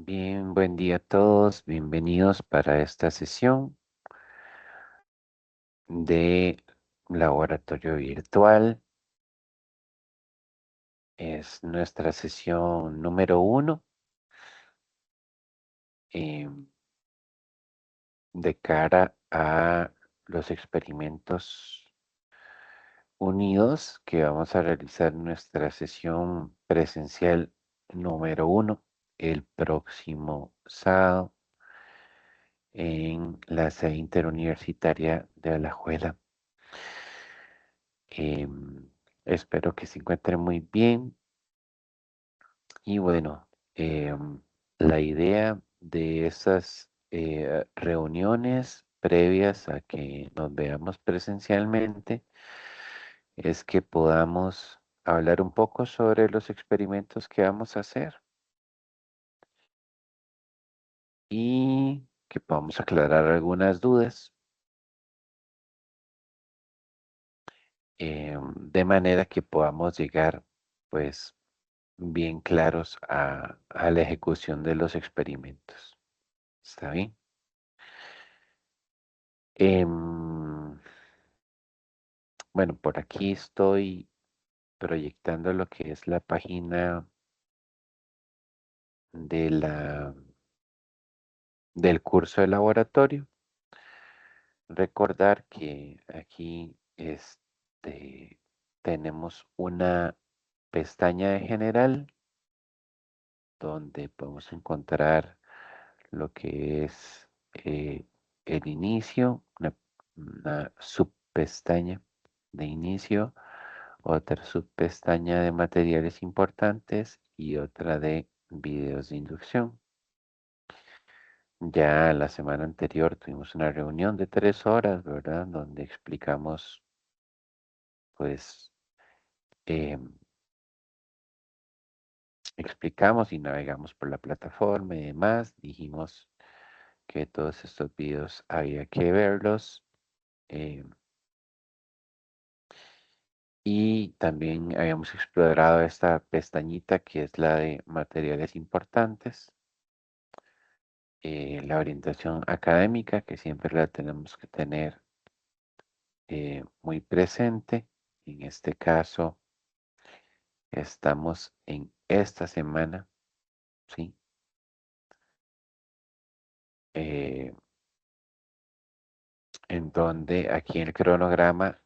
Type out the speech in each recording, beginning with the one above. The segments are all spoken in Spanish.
Bien, buen día a todos. Bienvenidos para esta sesión de laboratorio virtual. Es nuestra sesión número 1 de cara a los experimentos unidos que vamos a realizar en nuestra sesión presencial número 1 el próximo sábado en la sede interuniversitaria de Alajuela. Em, Espero que se encuentren muy bien y bueno, la idea de estas reuniones previas a que nos veamos presencialmente es que podamos hablar un poco sobre los experimentos que vamos a hacer y que podamos aclarar algunas dudas, de manera que podamos llegar pues bien claros a la ejecución de los experimentos. ¿Está bien? Em, bueno, por aquí estoy proyectando lo que es la página de del curso de laboratorio. Recordar que aquí tenemos una pestaña de general donde podemos encontrar lo que es el inicio, una subpestaña de inicio, otra subpestaña de materiales importantes y otra de videos de inducción. Ya la semana anterior tuvimos una reunión de 3 horas, ¿verdad? Donde pues, em, explicamos y navegamos por la plataforma y demás. Dijimos que todos estos videos había que verlos. em, y también habíamos explorado esta pestañita que es la de materiales importantes. La orientación académica, que siempre la tenemos que tener muy presente. En este caso, estamos en esta semana, ¿sí? Eh, en donde aquí en el cronograma,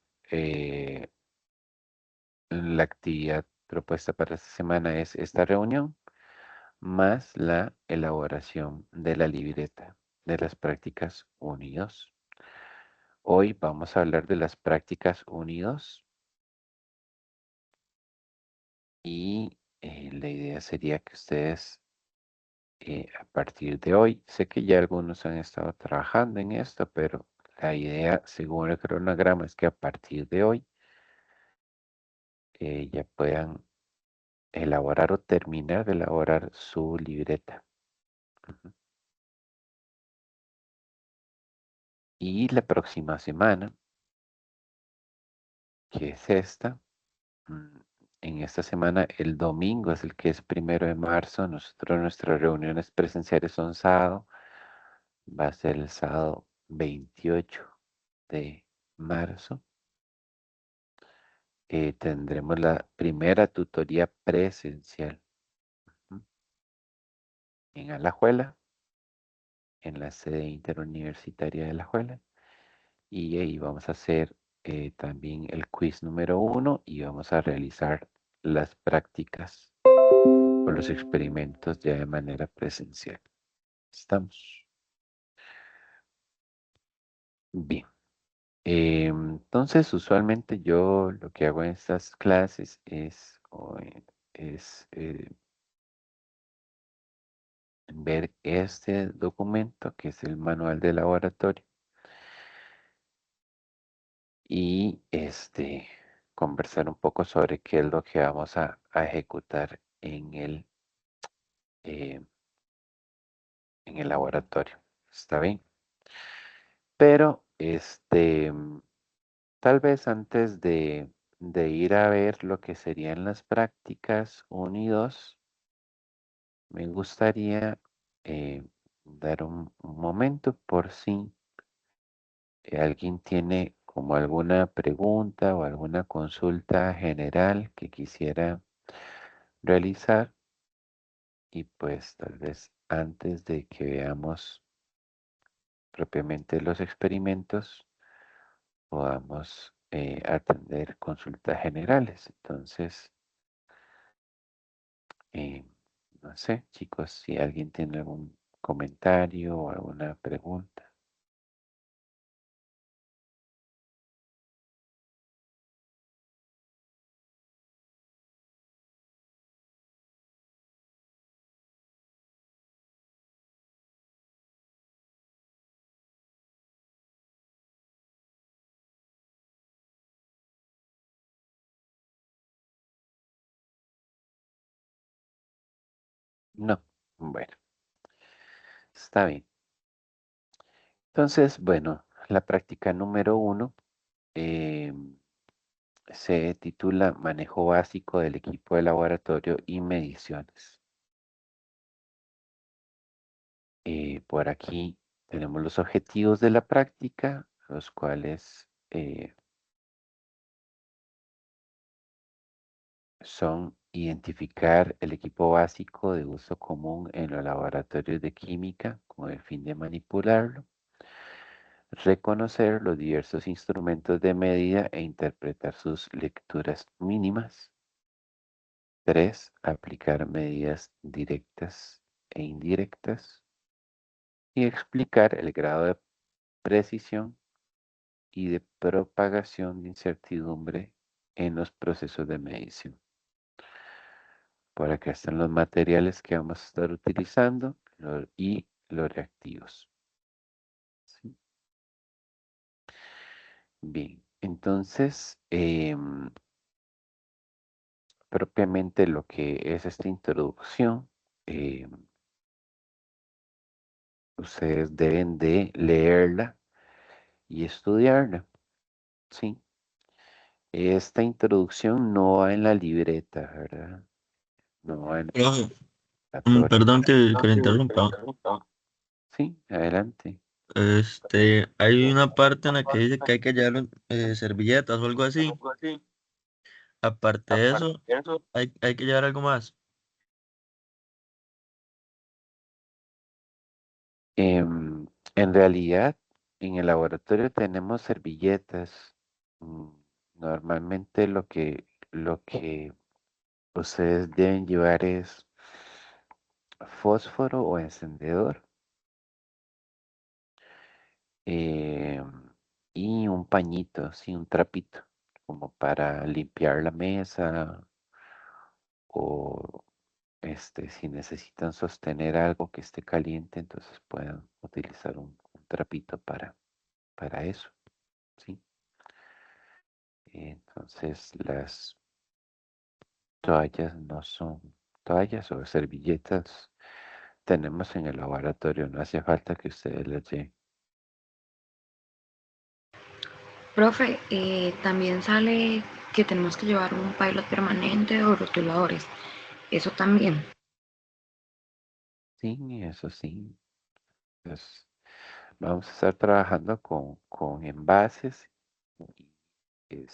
la actividad propuesta para esta semana es esta reunión, más la elaboración de la libreta de las prácticas unidos. Hoy vamos a hablar de las prácticas unidos y la idea sería que ustedes a partir de hoy, sé que ya algunos han estado trabajando en esto, pero la idea según el cronograma es que a partir de hoy ya puedan elaborar o terminar de elaborar su libreta. Ujú. Y la próxima semana, que es esta, mm, en esta semana, el domingo es el que es 1 de marzo. Nosotros nuestras reuniones presenciales son sábado. Va a ser el sábado 28 de marzo. Tendremos la primera tutoría presencial, ¿m? En Alajuela, en la sede interuniversitaria de Alajuela. Y ahí vamos a hacer también el quiz número 1 y vamos a realizar las prácticas o los experimentos ya de manera presencial. ¿Estamos? Bien. Entonces, usualmente yo lo que hago en estas clases es ver este documento que es el manual de laboratorio y conversar un poco sobre qué es lo que vamos a ejecutar eh, en el laboratorio. ¿Está bien? Pero tal vez antes de ir a ver lo que serían las prácticas 1 y 2, me gustaría dar un momento por si alguien tiene como alguna pregunta o alguna consulta general que quisiera realizar y pues tal vez antes de que veamos propiamente los experimentos podamos atender consultas generales. Entonces, eh, no sé, chicos, si alguien tiene algún comentario o alguna pregunta. No, bueno, está bien. Entonces, bueno, la práctica número 1 eh, se titula Manejo básico del equipo de laboratorio y mediciones. Por aquí tenemos los objetivos de la práctica, los cuales son identificar el equipo básico de uso común en los laboratorios de química con el fin de manipularlo, reconocer los diversos instrumentos de medida e interpretar sus lecturas mínimas. 3. Aplicar medidas directas e indirectas y explicar el grado de precisión y de propagación de incertidumbre en los procesos de medición. Por acá están los materiales que vamos a estar utilizando y los reactivos. ¿Sí? Bien, entonces, propiamente lo que es esta introducción, em, ustedes deben de leerla y estudiarla. ¿Sí? Esta introducción no va en la libreta, ¿verdad? No va en Profe, la torre. perdón que le interrumpa. Sí, adelante. Hay una parte en la que dice que hay que llevar servilletas o algo así. Aparte de eso, hay que llevar algo más. En realidad, en el laboratorio tenemos servilletas. Mm, Normalmente lo que ustedes deben llevar es fósforo o encendedor eh, y un pañito, sí, un trapito, como para limpiar la mesa o si necesitan sostener algo que esté caliente, entonces pueden utilizar un trapito para eso, ¿sí? Entonces las toallas no son toallas o servilletas tenemos en el laboratorio, no hace falta que ustedes las lleven. Profe, también sale que tenemos que llevar un pilot permanente o rotuladores. Eso también. Sí, eso sí. Pues, vamos a estar trabajando con envases y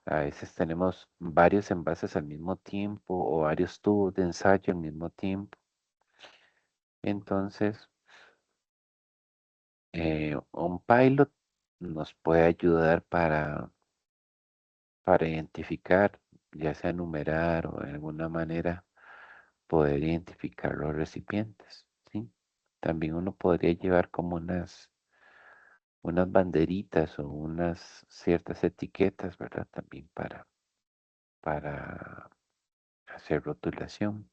a veces tenemos varios envases al mismo tiempo o varios tubos de ensayo al mismo tiempo. Entonces, un pilot nos puede ayudar para identificar, ya sea numerar o de alguna manera poder identificar los recipientes, ¿sí? También uno podría llevar como unas banderitas o unas ciertas etiquetas, ¿verdad? También para hacer rotulación.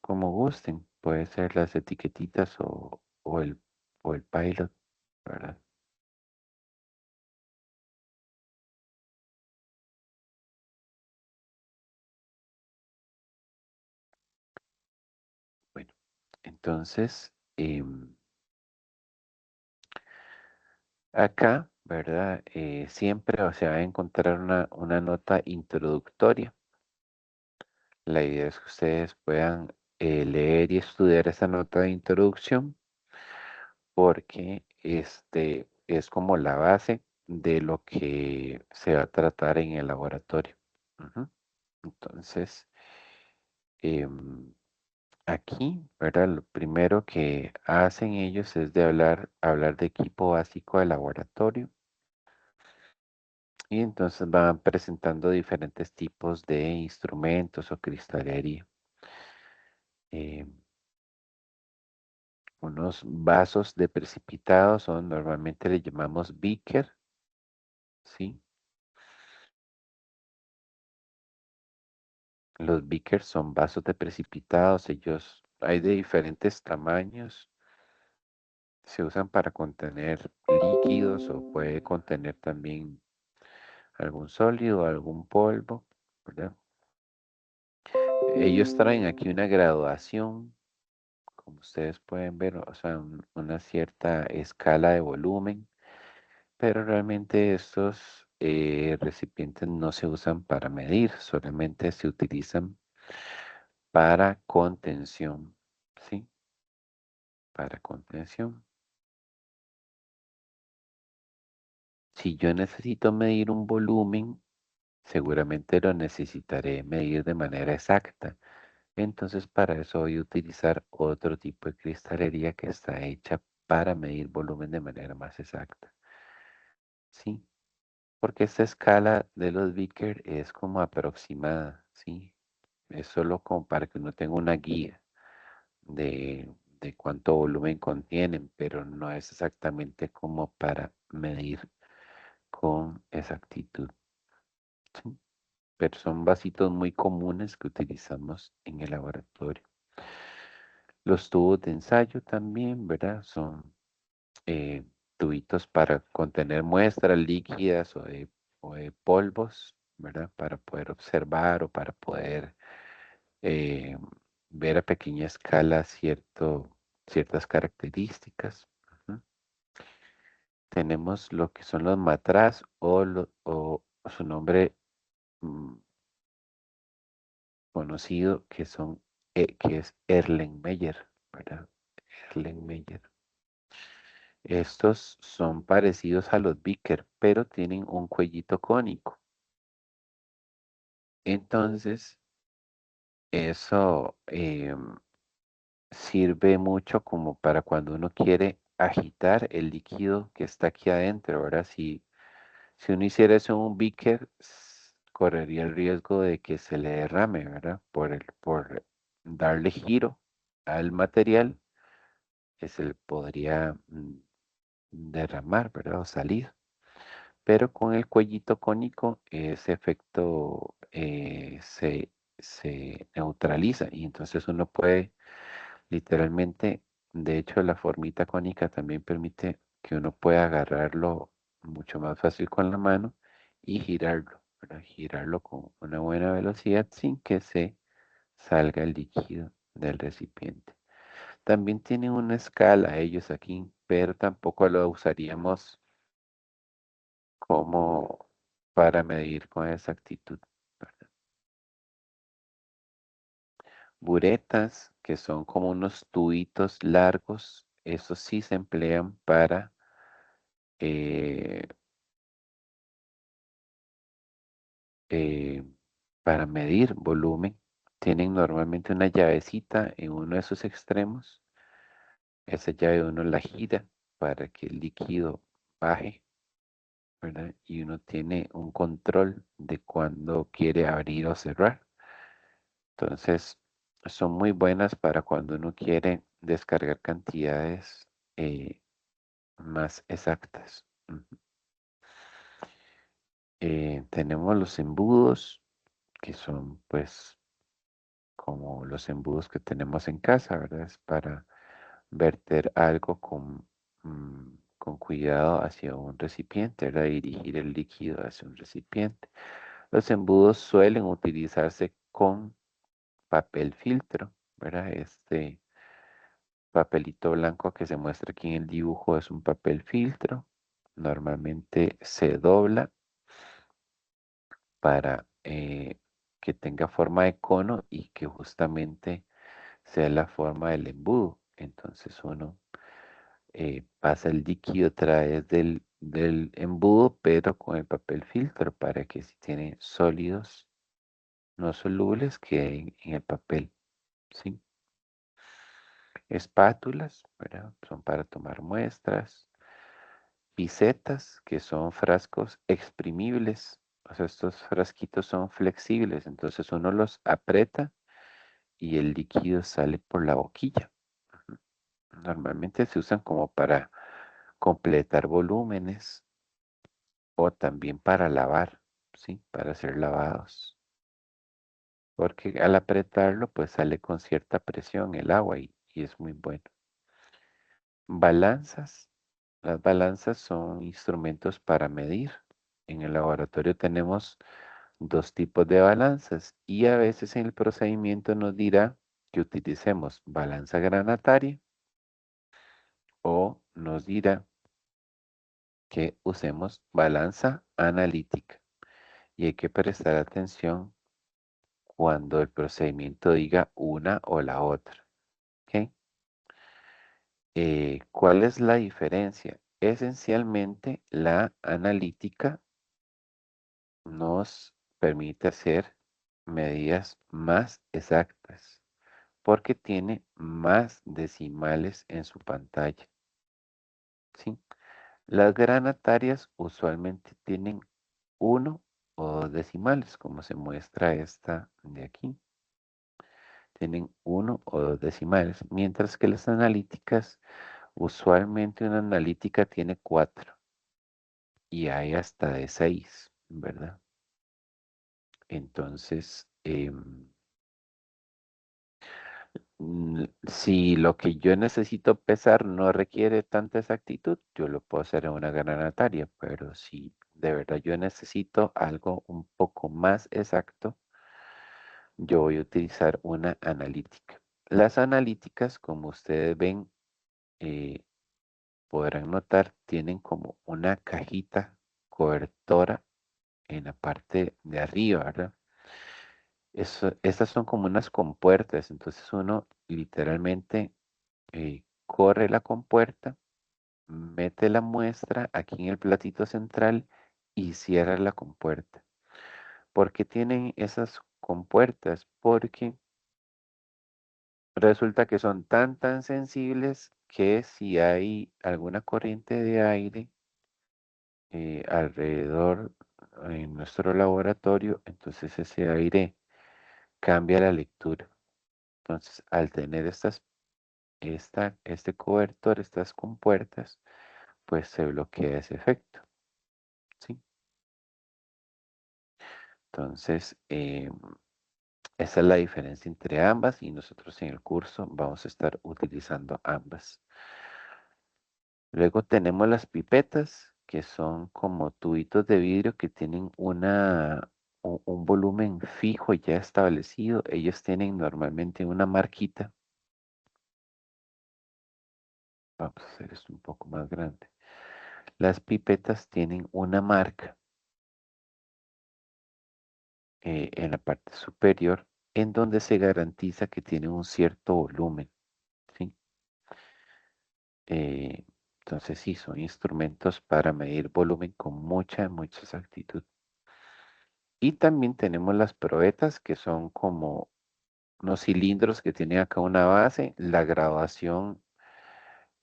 Como gusten, puede ser las etiquetitas o el pilot, ¿verdad? Bueno, entonces, acá, ¿verdad? Siempre se va a encontrar una nota introductoria. La idea es que ustedes puedan leer y estudiar esa nota de introducción porque es como la base de lo que se va a tratar en el laboratorio. Ujú. Entonces, em, aquí, ¿verdad? Lo primero que hacen ellos es de hablar de equipo básico de laboratorio y entonces van presentando diferentes tipos de instrumentos o cristalería. Em, Unos vasos de precipitado son, normalmente le llamamos beaker, ¿sí? Los beakers son vasos de precipitados, ellos hay de diferentes tamaños, se usan para contener líquidos o puede contener también algún sólido, algún polvo, ¿verdad? Ellos traen aquí una graduación, como ustedes pueden ver, o sea, una cierta escala de volumen, pero realmente estos recipientes no se usan para medir, solamente se utilizan para contención, ¿sí? Para contención. Si yo necesito medir un volumen, seguramente lo necesitaré medir de manera exacta. Entonces, para eso voy a utilizar otro tipo de cristalería que está hecha para medir volumen de manera más exacta. ¿Sí? Porque esta escala de los Vickers es como aproximada, ¿sí? Es solo como para que uno tenga una guía de cuánto volumen contienen, pero no es exactamente como para medir con exactitud. ¿Sí? Pero son vasitos muy comunes que utilizamos en el laboratorio. Los tubos de ensayo también, ¿verdad? Son eh, tubitos para contener muestras líquidas o de polvos, ¿verdad? Para poder observar o para poder eh, ver a pequeña escala ciertas características. Ujú. Tenemos lo que son los matraz o su nombre mm, conocido que es Erlenmeyer, ¿verdad? Erlenmeyer. Estos son parecidos a los Vickers, pero tienen un cuellito cónico. Entonces, eso sirve mucho como para cuando uno quiere agitar el líquido que está aquí adentro. Ahora, si uno hiciera eso en un Vicker, correría el riesgo de que se le derrame, ¿verdad? Por darle giro al material, que se le podría derramar, ¿verdad? O salir. Pero con el cuellito cónico ese efecto se neutraliza y entonces uno puede literalmente, de hecho la formita cónica también permite que uno pueda agarrarlo mucho más fácil con la mano y girarlo, ¿verdad? Girarlo con una buena velocidad sin que se salga el líquido del recipiente. También tienen una escala ellos aquí, pero tampoco lo usaríamos como para medir con exactitud, ¿verdad? Buretas, que son como unos tubitos largos, esos sí se emplean eh, eh, para medir volumen. Tienen normalmente una llavecita en uno de sus extremos. Esa llave uno la gira para que el líquido baje, ¿verdad? Y uno tiene un control de cuando quiere abrir o cerrar. Entonces, son muy buenas para cuando uno quiere descargar cantidades más exactas. Ujú. Tenemos los embudos, que son pues como los embudos que tenemos en casa, ¿verdad? Es para verter algo con cuidado hacia un recipiente, ¿verdad? Dirigir el líquido hacia un recipiente. Los embudos suelen utilizarse con papel filtro, ¿verdad? Este papelito blanco que se muestra aquí en el dibujo es un papel filtro. Normalmente se dobla para que tenga forma de cono y que justamente sea la forma del embudo. Entonces uno pasa el líquido a través del embudo, pero con el papel filtro para que si tiene sólidos no solubles queden en el papel. ¿Sí? Espátulas, ¿verdad? Son para tomar muestras. Pisetas, que son frascos exprimibles. O sea, estos frasquitos son flexibles, entonces uno los aprieta y el líquido sale por la boquilla. Normalmente se usan como para completar volúmenes o también para lavar, ¿sí? Para hacer lavados. Porque al apretarlo, pues sale con cierta presión el agua y es muy bueno. Balanzas. Las balanzas son instrumentos para medir. En el laboratorio tenemos dos tipos de balanzas y a veces en el procedimiento nos dirá que utilicemos balanza granataria o nos dirá que usemos balanza analítica. Y hay que prestar atención cuando el procedimiento diga una o la otra. ¿Ok? ¿Cuál es la diferencia? Esencialmente, la analítica nos permite hacer medidas más exactas porque tiene más decimales en su pantalla. ¿Sí? Las granatarias usualmente tienen uno o dos decimales, como se muestra esta de aquí. Tienen uno o dos decimales, mientras que las analíticas, usualmente una analítica tiene 4 y hay hasta de 6, ¿verdad? Entonces, si lo que yo necesito pesar no requiere tanta exactitud, yo lo puedo hacer en una granataria, pero si de verdad yo necesito algo un poco más exacto, yo voy a utilizar una analítica. Las analíticas, como ustedes ven, eh, podrán notar, tienen como una cajita cobertora en la parte de arriba, ¿verdad? Estas son como unas compuertas, entonces uno literalmente corre la compuerta, mete la muestra aquí en el platito central y cierra la compuerta. ¿Por qué tienen esas compuertas? Porque resulta que son tan sensibles que si hay alguna corriente de aire alrededor en nuestro laboratorio, entonces ese aire cambia la lectura. Entonces, al tener este cobertor, estas compuertas, pues se bloquea ese efecto, ¿sí? Entonces, esa es la diferencia entre ambas y nosotros en el curso vamos a estar utilizando ambas. Luego tenemos las pipetas, que son como tubitos de vidrio que tienen un volumen fijo ya establecido. Ellos tienen normalmente una marquita. Vamos a hacer esto un poco más grande. Las pipetas tienen una marca en la parte superior en donde se garantiza que tiene un cierto volumen, ¿sí? Eh, entonces sí, son instrumentos para medir volumen con mucha exactitud. Y también tenemos las probetas que son como unos cilindros que tienen acá una base. La graduación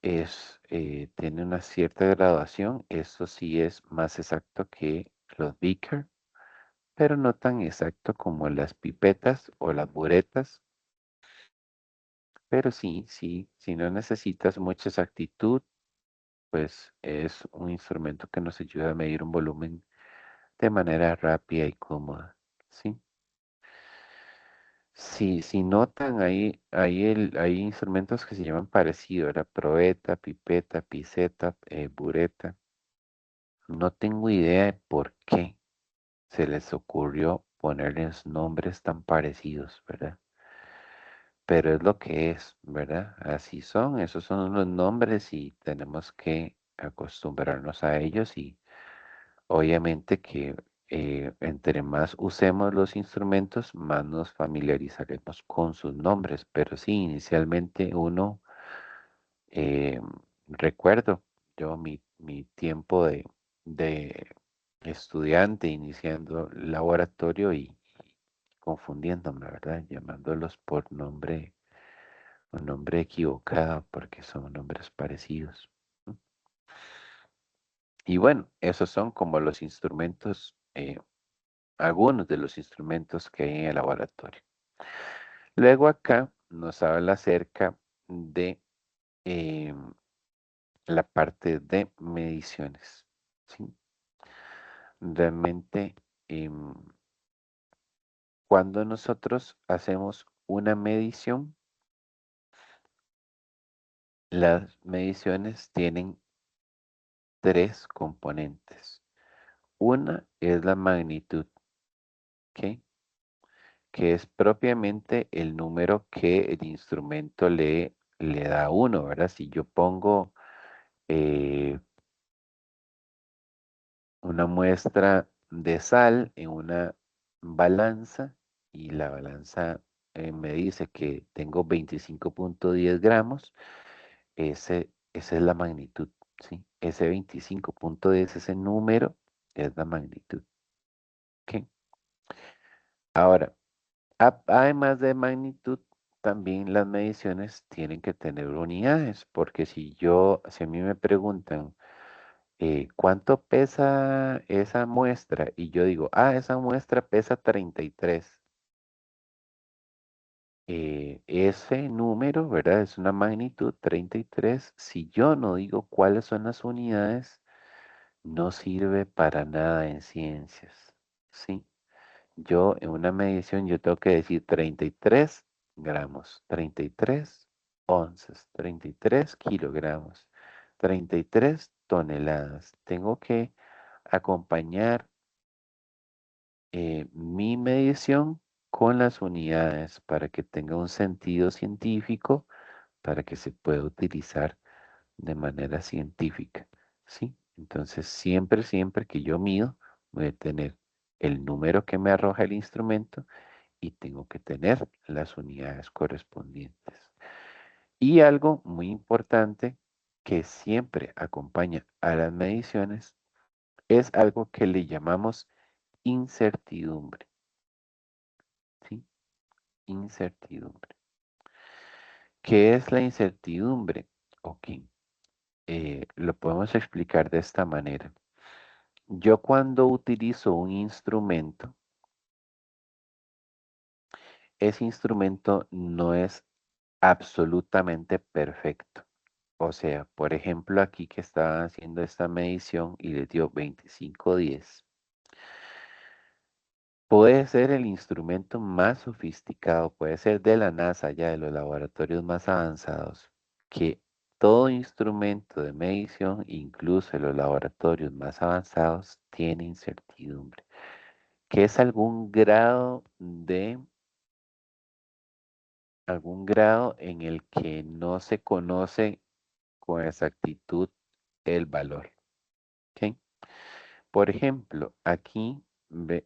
tiene una cierta graduación. Esto sí es más exacto que los beaker, pero no tan exacto como las pipetas o las buretas. Pero sí, si no necesitas mucha exactitud, pues es un instrumento que nos ayuda a medir un volumen de manera rápida y cómoda, ¿sí? Si notan, hay instrumentos que se llaman parecido, era probeta, pipeta, piseta, bureta. No tengo idea de por qué se les ocurrió ponerles nombres tan parecidos, ¿verdad? Pero es lo que es, ¿verdad? Así son, esos son los nombres y tenemos que acostumbrarnos a ellos y obviamente que entre más usemos los instrumentos, más nos familiarizaremos con sus nombres. Pero sí, inicialmente uno, eh, recuerdo yo mi tiempo de estudiante iniciando laboratorio y confundiéndome, ¿verdad? Llamándolos por nombre, un nombre equivocado porque son nombres parecidos. ¿No? Y bueno, esos son como los instrumentos, algunos de los instrumentos que hay en el laboratorio. Luego acá nos habla acerca de eh, la parte de mediciones. ¿Sí? Realmente, cuando nosotros hacemos una medición, las mediciones tienen tres componentes. Una es la magnitud, ¿ok? Que es propiamente el número que el instrumento le da a uno, ¿verdad? Si yo pongo eh, una muestra de sal en una balanza y la balanza me dice que tengo 25.10 gramos, esa es la magnitud, ¿sí? Ese 25.10, ese número es la magnitud, ¿ok? Ahora, además de magnitud, también las mediciones tienen que tener unidades, porque si a mí me preguntan, ¿cuánto pesa esa muestra? Y yo digo, esa muestra pesa 33. Ese número, ¿verdad? Es una magnitud 33. Si yo no digo cuáles son las unidades, no sirve para nada en ciencias, ¿sí? Yo en una medición yo tengo que decir 33 gramos, 33 onzas, 33 kilogramos, 33 toneladas. Tengo que acompañar mi medición con las unidades para que tenga un sentido científico, para que se pueda utilizar de manera científica, ¿sí? Entonces, siempre que yo mido, voy a tener el número que me arroja el instrumento y tengo que tener las unidades correspondientes. Y algo muy importante que siempre acompaña a las mediciones es algo que le llamamos incertidumbre, ¿sí? Incertidumbre. ¿Qué es la incertidumbre? Ok, lo podemos explicar de esta manera. Yo cuando utilizo un instrumento, ese instrumento no es absolutamente perfecto. O sea, por ejemplo, aquí que estaban haciendo esta medición y les dio 2510. Puede ser el instrumento más sofisticado, puede ser de la NASA, ya de los laboratorios más avanzados, que todo instrumento de medición, incluso en los laboratorios más avanzados, tiene incertidumbre, que es algún grado en el que no se conoce con exactitud el valor. ¿Ok? Por ejemplo, aquí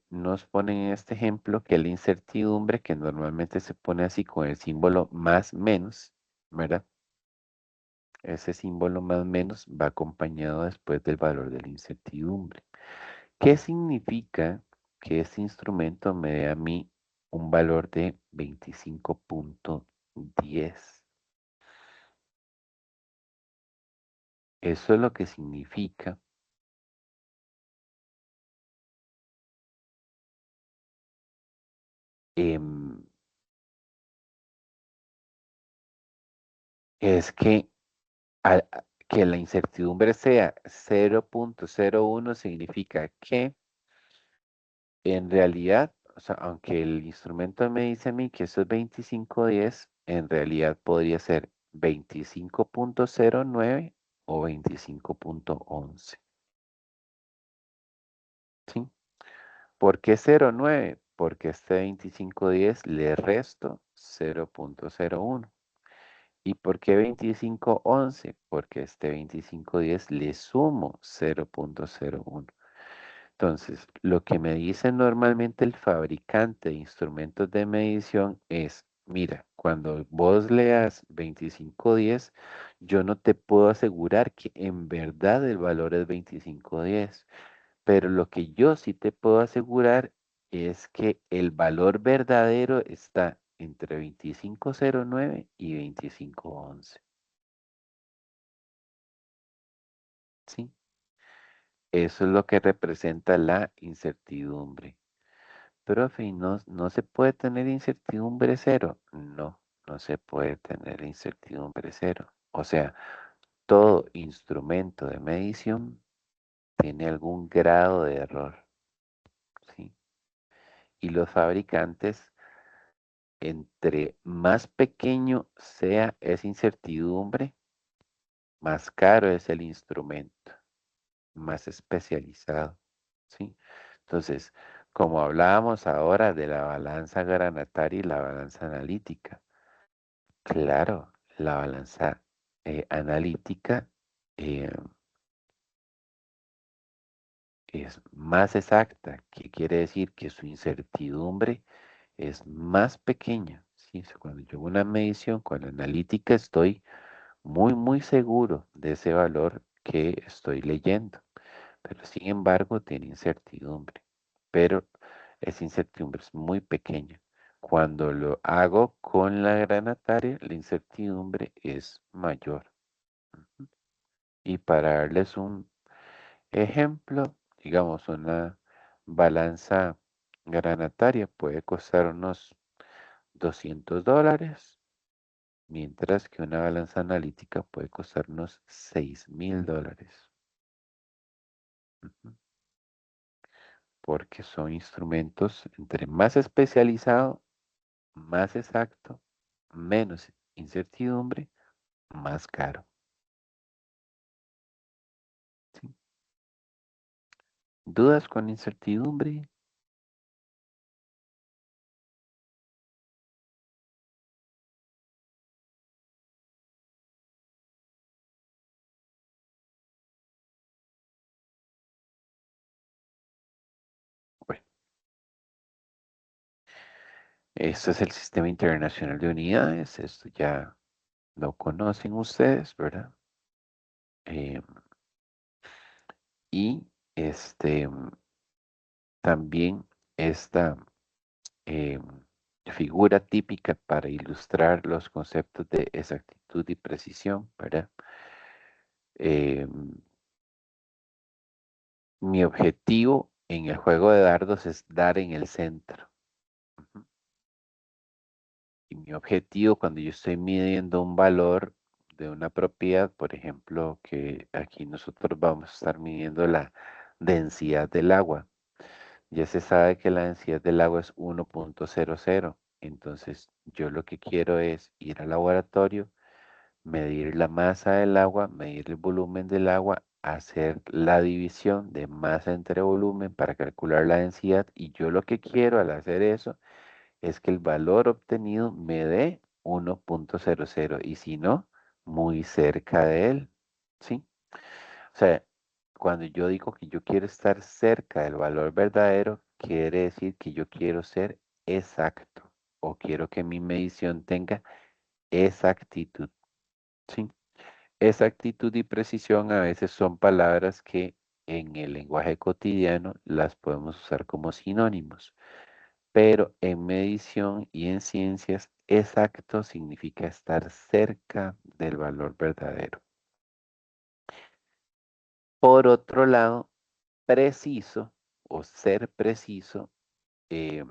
nos ponen en este ejemplo que la incertidumbre, que normalmente se pone así con el símbolo más menos, ¿verdad? Ese símbolo más menos va acompañado después del valor de la incertidumbre. ¿Qué significa que este instrumento me dé a mí un valor de 25.10? Eso es lo que significa em, es que la incertidumbre sea 0.01 significa que en realidad, o sea, aunque el instrumento me dice a mí que eso es 2510, en realidad podría ser 25.09 o 25.11. ¿Sí? ¿Por qué 0.9? Porque este 2510 le resto 0.01. ¿Y por qué 2511? Porque este 2510 le sumo 0.01. Entonces, lo que me dice normalmente el fabricante de instrumentos de medición es, mira, cuando vos leas 2510, yo no te puedo asegurar que en verdad el valor es 2510, pero lo que yo sí te puedo asegurar es que el valor verdadero está entre 2509 y 2511. ¿Sí? Eso es lo que representa la incertidumbre. Profe, ¿y no se puede tener incertidumbre cero? No, no se puede tener incertidumbre cero. O sea, todo instrumento de medición tiene algún grado de error, ¿sí? Y los fabricantes, entre más pequeño sea esa incertidumbre, más caro es el instrumento, más especializado, ¿sí? Entonces, como hablábamos ahora de la balanza granataria y la balanza analítica, claro, la balanza analítica eh, es más exacta, que quiere decir que su incertidumbre es más pequeña, ¿sí? O sea, cuando yo hago una medición con la analítica estoy muy, muy seguro de ese valor que estoy leyendo, pero sin embargo tiene incertidumbre, pero esa incertidumbre es muy pequeña. Cuando lo hago con la granataria, la incertidumbre es mayor. Y para darles un ejemplo, digamos, una balanza granataria puede costar unos $200, mientras que una balanza analítica puede costar unos $6,000. Ujú. Porque son instrumentos entre más especializado, más exacto, menos incertidumbre, más caro. ¿Sí? ¿Dudas con incertidumbre? Bueno, este es el Sistema Internacional de Unidades. Esto ya lo conocen ustedes, ¿verdad? Eh, y este también esta eh, figura típica para ilustrar los conceptos de exactitud y precisión, ¿verdad? Eh, Mi objetivo en el juego de dardos es dar en el centro. Ujú. Y mi objetivo cuando yo estoy midiendo un valor de una propiedad, por ejemplo, que aquí nosotros vamos a estar midiendo la densidad del agua. Ya se sabe que la densidad del agua es 1.00. Entonces, yo lo que quiero es ir al laboratorio, medir la masa del agua, medir el volumen del agua, hacer la división de masa entre volumen para calcular la densidad. Y yo lo que quiero al hacer eso es que el valor obtenido me dé 1.00 y si no, muy cerca de él. ¿Sí? O sea, cuando yo digo que yo quiero estar cerca del valor verdadero, quiere decir que yo quiero ser exacto o quiero que mi medición tenga exactitud. ¿Sí? Exactitud y precisión a veces son palabras que en el lenguaje cotidiano las podemos usar como sinónimos, pero en medición y en ciencias, exacto significa estar cerca del valor verdadero. Por otro lado, preciso o ser preciso eh,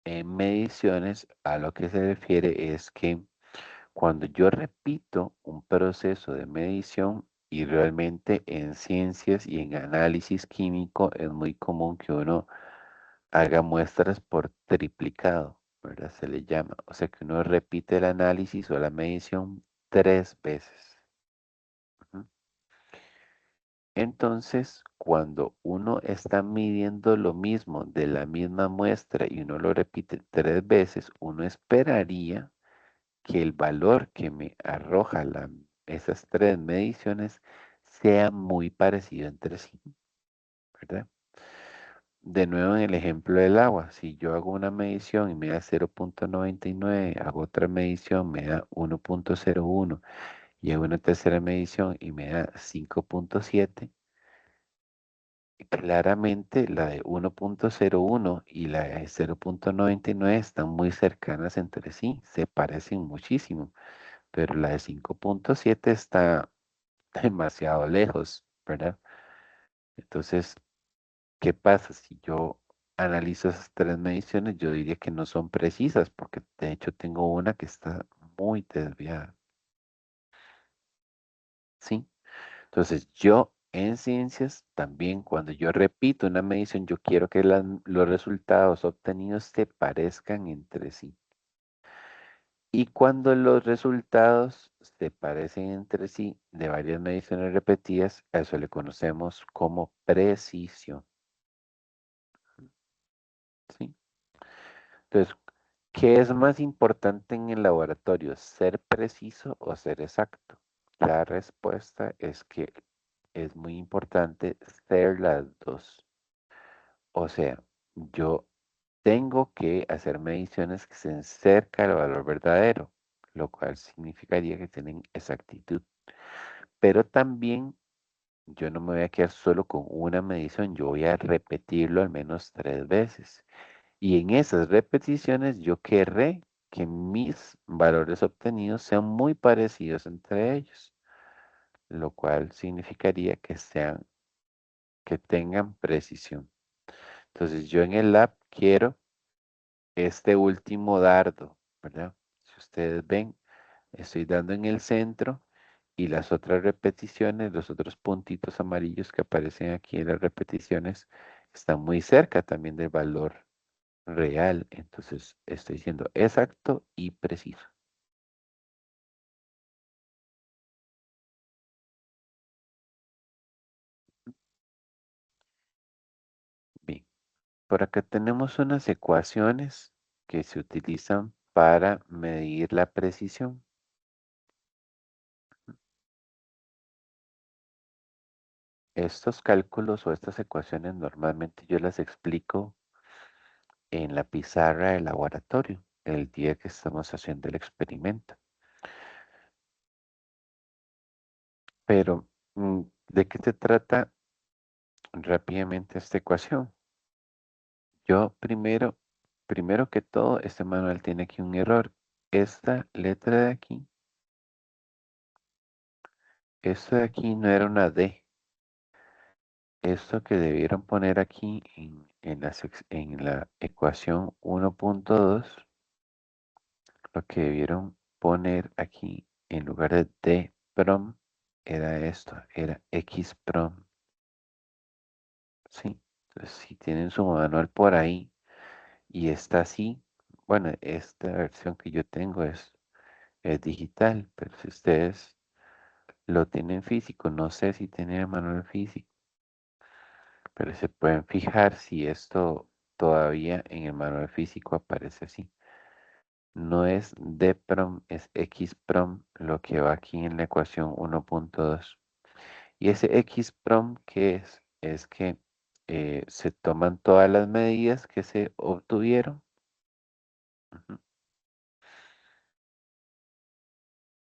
en mediciones a lo que se refiere es que cuando yo repito un proceso de medición y realmente en ciencias y en análisis químico es muy común que uno haga muestras por triplicado, ¿verdad? Se le llama. O sea que uno repite el análisis o la medición 3 veces. Ujú. Entonces, cuando uno está midiendo lo mismo de la misma muestra y uno lo repite 3 veces, uno esperaría que el valor que me arroja esas 3 mediciones sea muy parecido entre sí, ¿verdad? de nuevo en el ejemplo del agua, si yo hago una medición y me da 0.99, hago otra medición, me da 1.01 y hago una tercera medición y me da 5.7, claramente la de 1.01 y la de 0.99 están muy cercanas entre sí, se parecen muchísimo, pero la de 5.7 está demasiado lejos, ¿verdad? Entonces, ¿qué pasa si yo analizo esas tres mediciones? Yo diría que no son precisas porque de hecho tengo una que está muy desviada, ¿sí? Entonces, yo en ciencias también cuando yo repito una medición, yo quiero que los resultados obtenidos se parezcan entre sí. Y cuando los resultados se parecen entre sí de varias mediciones repetidas, a eso le conocemos como precisión, ¿sí? Entonces, ¿qué es más importante en el laboratorio, ser preciso o ser exacto? La respuesta es que es muy importante ser las dos. O sea, yo tengo que hacer mediciones que estén cerca del valor verdadero, lo cual significaría que tienen exactitud. Pero también yo no me voy a quedar solo con una medición, yo voy a repetirlo al menos 3 veces. Y en esas repeticiones yo querré que mis valores obtenidos sean muy parecidos entre ellos, lo cual significaría que tengan precisión. Entonces yo en el lab quiero este último dardo, ¿verdad? Si ustedes ven, estoy dando en el centro y las otras repeticiones, los otros puntitos amarillos que aparecen aquí en las repeticiones, están muy cerca también del valor real. Entonces estoy siendo exacto y preciso. Bien, por acá tenemos unas ecuaciones que se utilizan para medir la precisión. Estos cálculos o estas ecuaciones normalmente yo las explico en la pizarra del laboratorio el día que estamos haciendo el experimento. Pero, ¿de qué se trata rápidamente esta ecuación? Yo primero que todo, este manual tiene aquí un error. Esta letra de aquí, esto de aquí no era una D. Esto que debieron poner aquí en la ecuación 1.2, lo que debieron poner aquí en lugar de D prom era esto, era X prom. Sí, entonces si tienen su manual por ahí y está así, bueno, esta versión que yo tengo es digital, pero si ustedes lo tienen físico, no sé si tienen el manual físico, pero se pueden fijar si esto todavía en el manual físico aparece así. No es DPROM, es XPROM lo que va aquí en la ecuación 1.2. Y ese XPROM, ¿qué es? Es que se toman todas las medidas que se obtuvieron, ujú,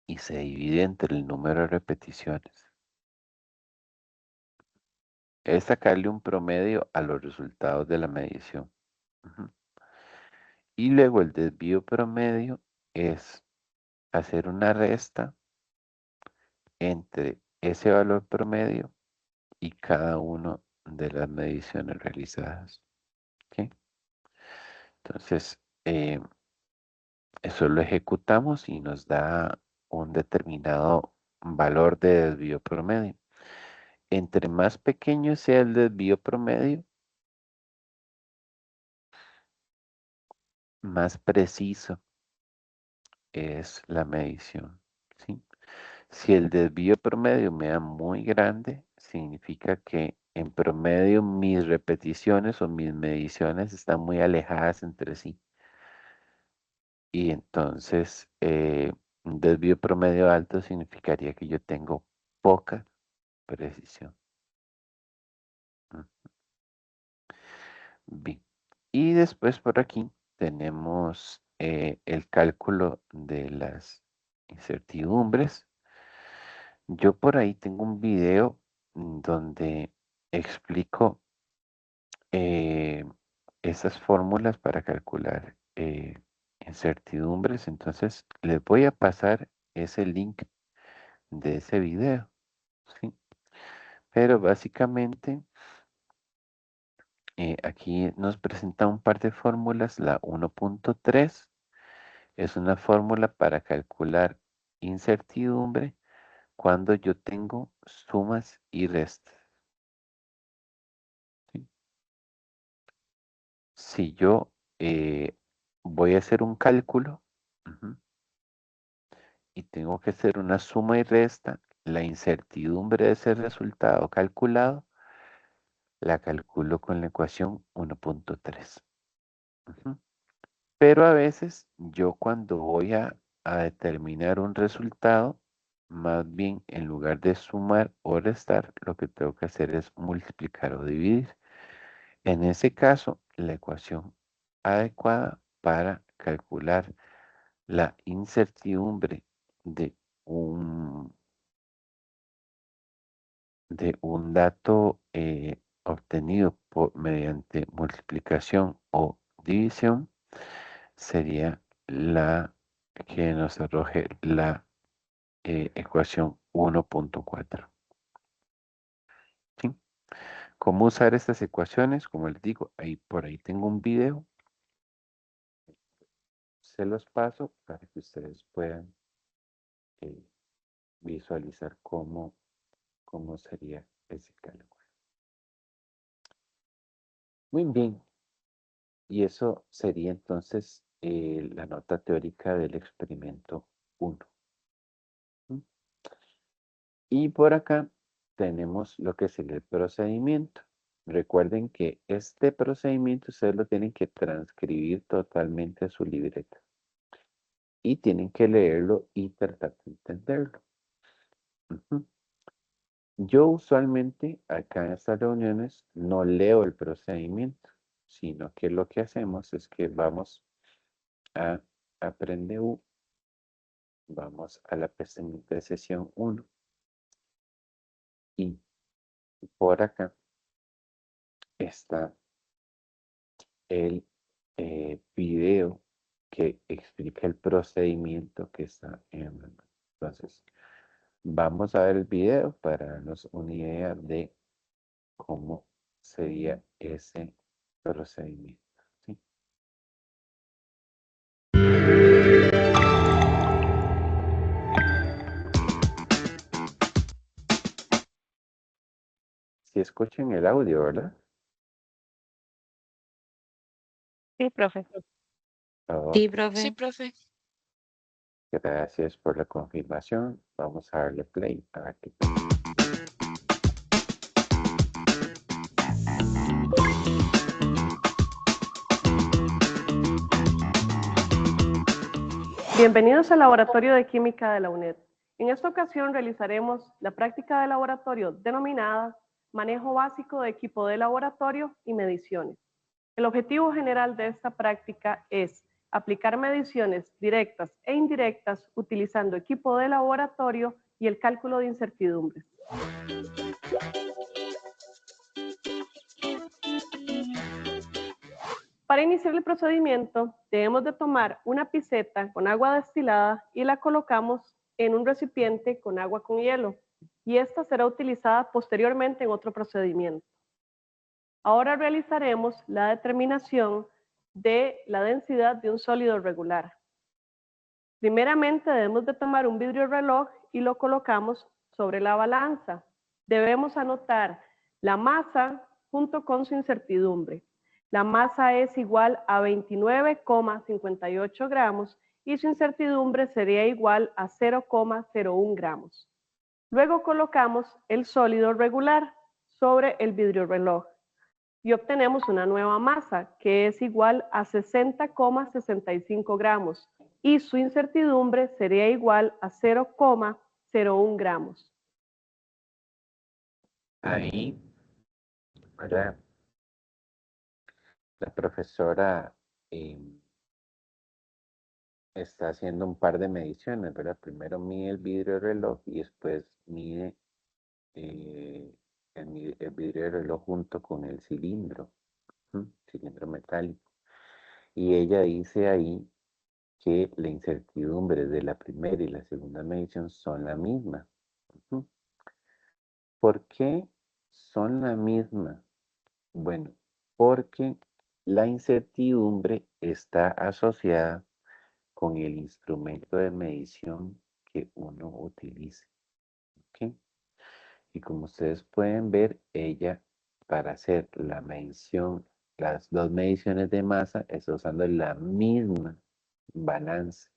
y se divide entre el número de repeticiones. Es sacarle un promedio a los resultados de la medición. Ujú. Y luego el desvío promedio es hacer una resta entre ese valor promedio y cada una de las mediciones realizadas. ¿Ok? Entonces, eso lo ejecutamos y nos da un determinado valor de desvío promedio. Entre más pequeño sea el desvío promedio, más preciso es la medición, ¿sí? Si el desvío promedio me da muy grande, significa que en promedio mis repeticiones o mis mediciones están muy alejadas entre sí. Y entonces un desvío promedio alto significaría que yo tengo poca precisión. Mm. Bien. Y después por aquí tenemos el cálculo de las incertidumbres. Yo por ahí tengo un video donde explico eh, esas fórmulas para calcular incertidumbres. Entonces les voy a pasar ese link de ese video, ¿sí? Pero básicamente aquí nos presenta un par de fórmulas. La 1.3 es una fórmula para calcular incertidumbre cuando yo tengo sumas y restas, ¿sí? Si yo voy a hacer un cálculo, ujú, y tengo que hacer una suma y resta, la incertidumbre de ese resultado calculado la calculo con la ecuación 1.3. Ujú. Pero a veces yo cuando voy a determinar un resultado, más bien en lugar de sumar o restar, lo que tengo que hacer es multiplicar o dividir. En ese caso, la ecuación adecuada para calcular la incertidumbre de un, de un dato obtenido mediante multiplicación o división sería la que nos arroje la ecuación 1.4. ¿Sí? ¿Cómo usar estas ecuaciones? Como les digo, ahí por ahí tengo un video. Se los paso para que ustedes puedan eh, visualizar cómo sería ese cálculo. Muy bien. Y eso sería entonces la nota teórica del experimento 1. ¿Mm? Y por acá tenemos lo que sería el procedimiento. Recuerden que este procedimiento ustedes lo tienen que transcribir totalmente a su libreta. Y tienen que leerlo y tratar de entenderlo. Ujú. Yo usualmente acá en estas reuniones no leo el procedimiento, sino que lo que hacemos es que vamos a Aprende U, vamos a la pestañita de sesión 1 y por acá está el video que explica el procedimiento que está en la mano. Entonces, vamos a ver el video para darnos una idea de cómo sería ese procedimiento. ¿Sí? Si escuchan el audio, ¿verdad? Sí, profe. Oh, Sí, profe. Sí, profe. gracias por la confirmación. Vamos a darle play a ver qué tal. Bienvenidos al Laboratorio de Química de la UNED. En esta ocasión realizaremos la práctica de laboratorio denominada Manejo básico de equipo de laboratorio y mediciones. El objetivo general de esta práctica es aplicar mediciones directas e indirectas utilizando equipo de laboratorio y el cálculo de incertidumbres. Para iniciar el procedimiento, debemos de tomar una pipeta con agua destilada y la colocamos en un recipiente con agua con hielo, y esta será utilizada posteriormente en otro procedimiento. Ahora realizaremos la determinación de la densidad de un sólido regular. Primeramente debemos de tomar un vidrio reloj y lo colocamos sobre la balanza. Debemos anotar la masa junto con su incertidumbre. La masa es igual a 29,58 gramos y su incertidumbre sería igual a 0,01 gramos. Luego colocamos el sólido regular sobre el vidrio reloj y obtenemos una nueva masa que es igual a 60,65 gramos y su incertidumbre sería igual a 0,01 gramos. Ahí, ¿verdad? La profesora está haciendo un par de mediciones, ¿verdad? Primero mide el vidrio del reloj y después mide el vidrio del reloj junto con el cilindro, cilindro metálico. Y ella dice ahí que la incertidumbre de la primera y la segunda medición son la misma. ¿Por qué son la misma? Bueno, porque la incertidumbre está asociada con el instrumento de medición que uno utilice. ¿Ok? Y como ustedes pueden ver, ella para hacer la medición, las dos mediciones de masa, está usando la misma balanza.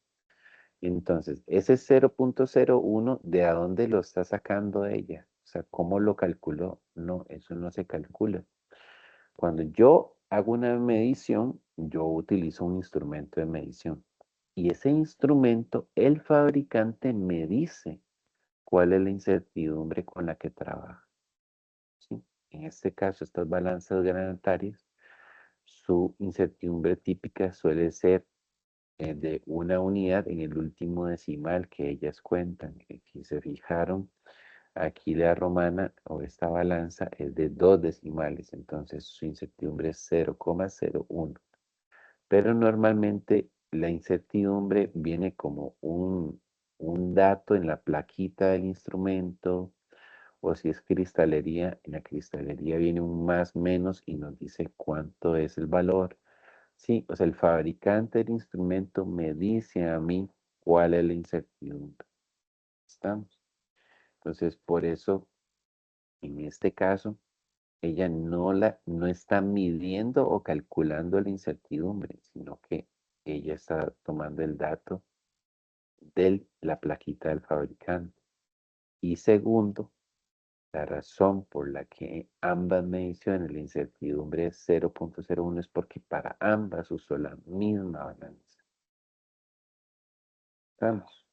Entonces, ese 0.01, ¿de a dónde lo está sacando ella? O sea, ¿cómo lo calculó? No, eso no se calcula. Cuando yo hago una medición, yo utilizo un instrumento de medición. Y ese instrumento, el fabricante me dice cuál es la incertidumbre con la que trabaja. ¿Sí? En este caso, estas balanzas granatarias, su incertidumbre típica suele ser de una unidad en el último decimal que ellas cuentan. Si se fijaron, aquí la romana o esta balanza es de 2 decimales, entonces su incertidumbre es 0,01. Pero normalmente la incertidumbre viene como un dato en la plaquita del instrumento, o si es cristalería, en la cristalería viene un más menos y nos dice cuánto es el valor. Sí, o sea, el fabricante del instrumento me dice a mí cuál es la incertidumbre. ¿Estamos? Entonces, por eso, en este caso, ella no está midiendo o calculando la incertidumbre, sino que ella está tomando el dato de la plaquita del fabricante. Y segundo, la razón por la que ambas mediciones la incertidumbre es 0.01 es porque para ambas usó la misma balanza. ¿Estamos?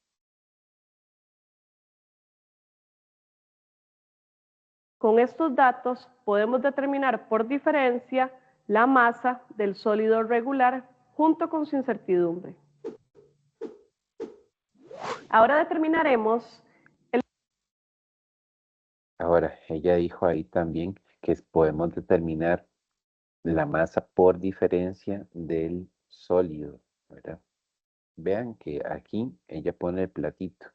Con estos datos podemos determinar por diferencia la masa del sólido regular junto con su incertidumbre. Ahora determinaremos Ahora, ella dijo ahí también que podemos determinar la masa por diferencia del sólido, ¿verdad? Vean que aquí ella pone el platito,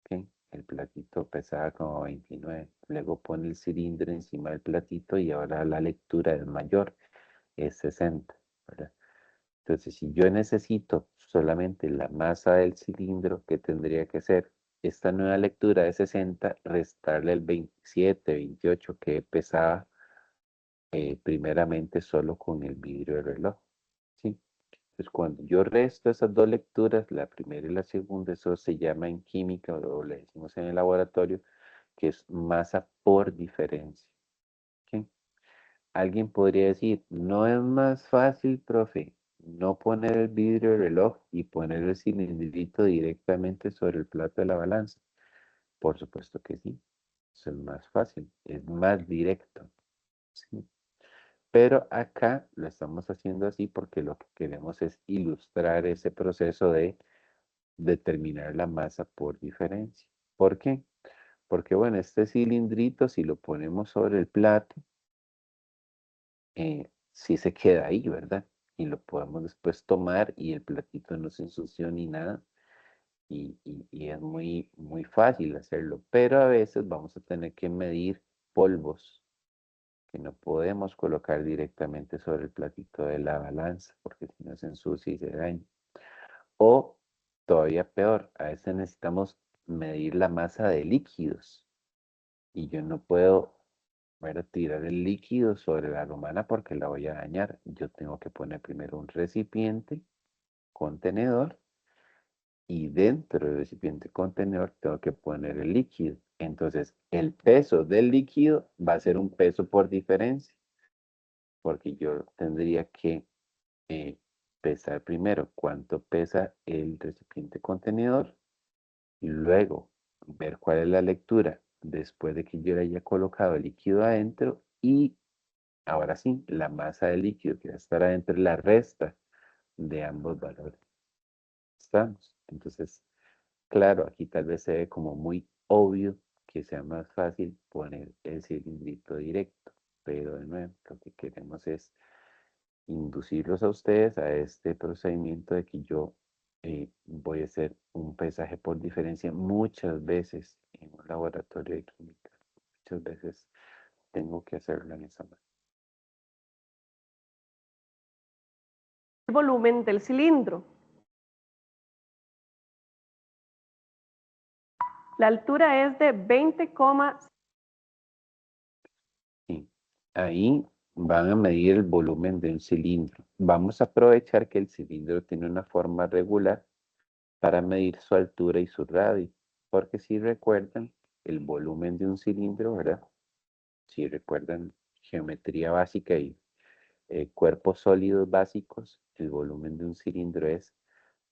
¿ok? El platito pesaba como 29, luego pone el cilindro encima del platito y ahora la lectura es mayor, es 60, ¿verdad? Entonces, si yo necesito solamente la masa del cilindro, ¿qué tendría que ser? Esta nueva lectura de 60, restarle el 27, 28 que pesaba primeramente solo con el vidrio del reloj. ¿Sí? Entonces, cuando yo resto esas dos lecturas, la primera y la segunda, eso se llama en química, o le decimos en el laboratorio, que es masa por diferencia. ¿Sí? Alguien podría decir, no es más fácil, profe, no poner el vidrio del reloj y poner el cilindrito directamente sobre el plato de la balanza. Por supuesto que sí, eso es más fácil, es más directo. ¿Sí? Pero acá lo estamos haciendo así porque lo que queremos es ilustrar ese proceso de determinar la masa por diferencia. ¿Por qué? Porque bueno, este cilindrito, si lo ponemos sobre el plato, sí se queda ahí, ¿verdad? Y lo podemos después tomar y el platito no se ensució ni nada. Y es muy, muy fácil hacerlo. Pero a veces vamos a tener que medir polvos que no podemos colocar directamente sobre el platito de la balanza, porque si no se ensucia y se daña. O todavía peor, a veces necesitamos medir la masa de líquidos y yo no puedo, bueno, tirar el líquido sobre la romana porque la voy a dañar. Yo tengo que poner primero un recipiente contenedor y dentro del recipiente contenedor tengo que poner el líquido. Entonces, el peso del líquido va a ser un peso por diferencia, porque yo tendría que pesar primero cuánto pesa el recipiente contenedor y luego ver cuál es la lectura después de que yo le haya colocado el líquido adentro y Ahora sí, la masa del líquido que va a estar adentro es la resta de ambos valores. ¿Estamos? Entonces, claro, aquí tal vez se ve como muy obvio que sea más fácil poner el cilindrito directo, pero de nuevo, lo que queremos es inducirlos a ustedes a este procedimiento de que yo voy a hacer un pesaje por diferencia muchas veces en un laboratorio de química. Muchas veces tengo que hacerlo en esa manera. El volumen del cilindro. La altura es de 20, Sí. Ahí van a medir el volumen de un cilindro. Vamos a aprovechar que el cilindro tiene una forma regular para medir su altura y su radio. Porque si recuerdan, el volumen de un cilindro, ¿verdad? Si recuerdan geometría básica y cuerpos sólidos básicos, el volumen de un cilindro es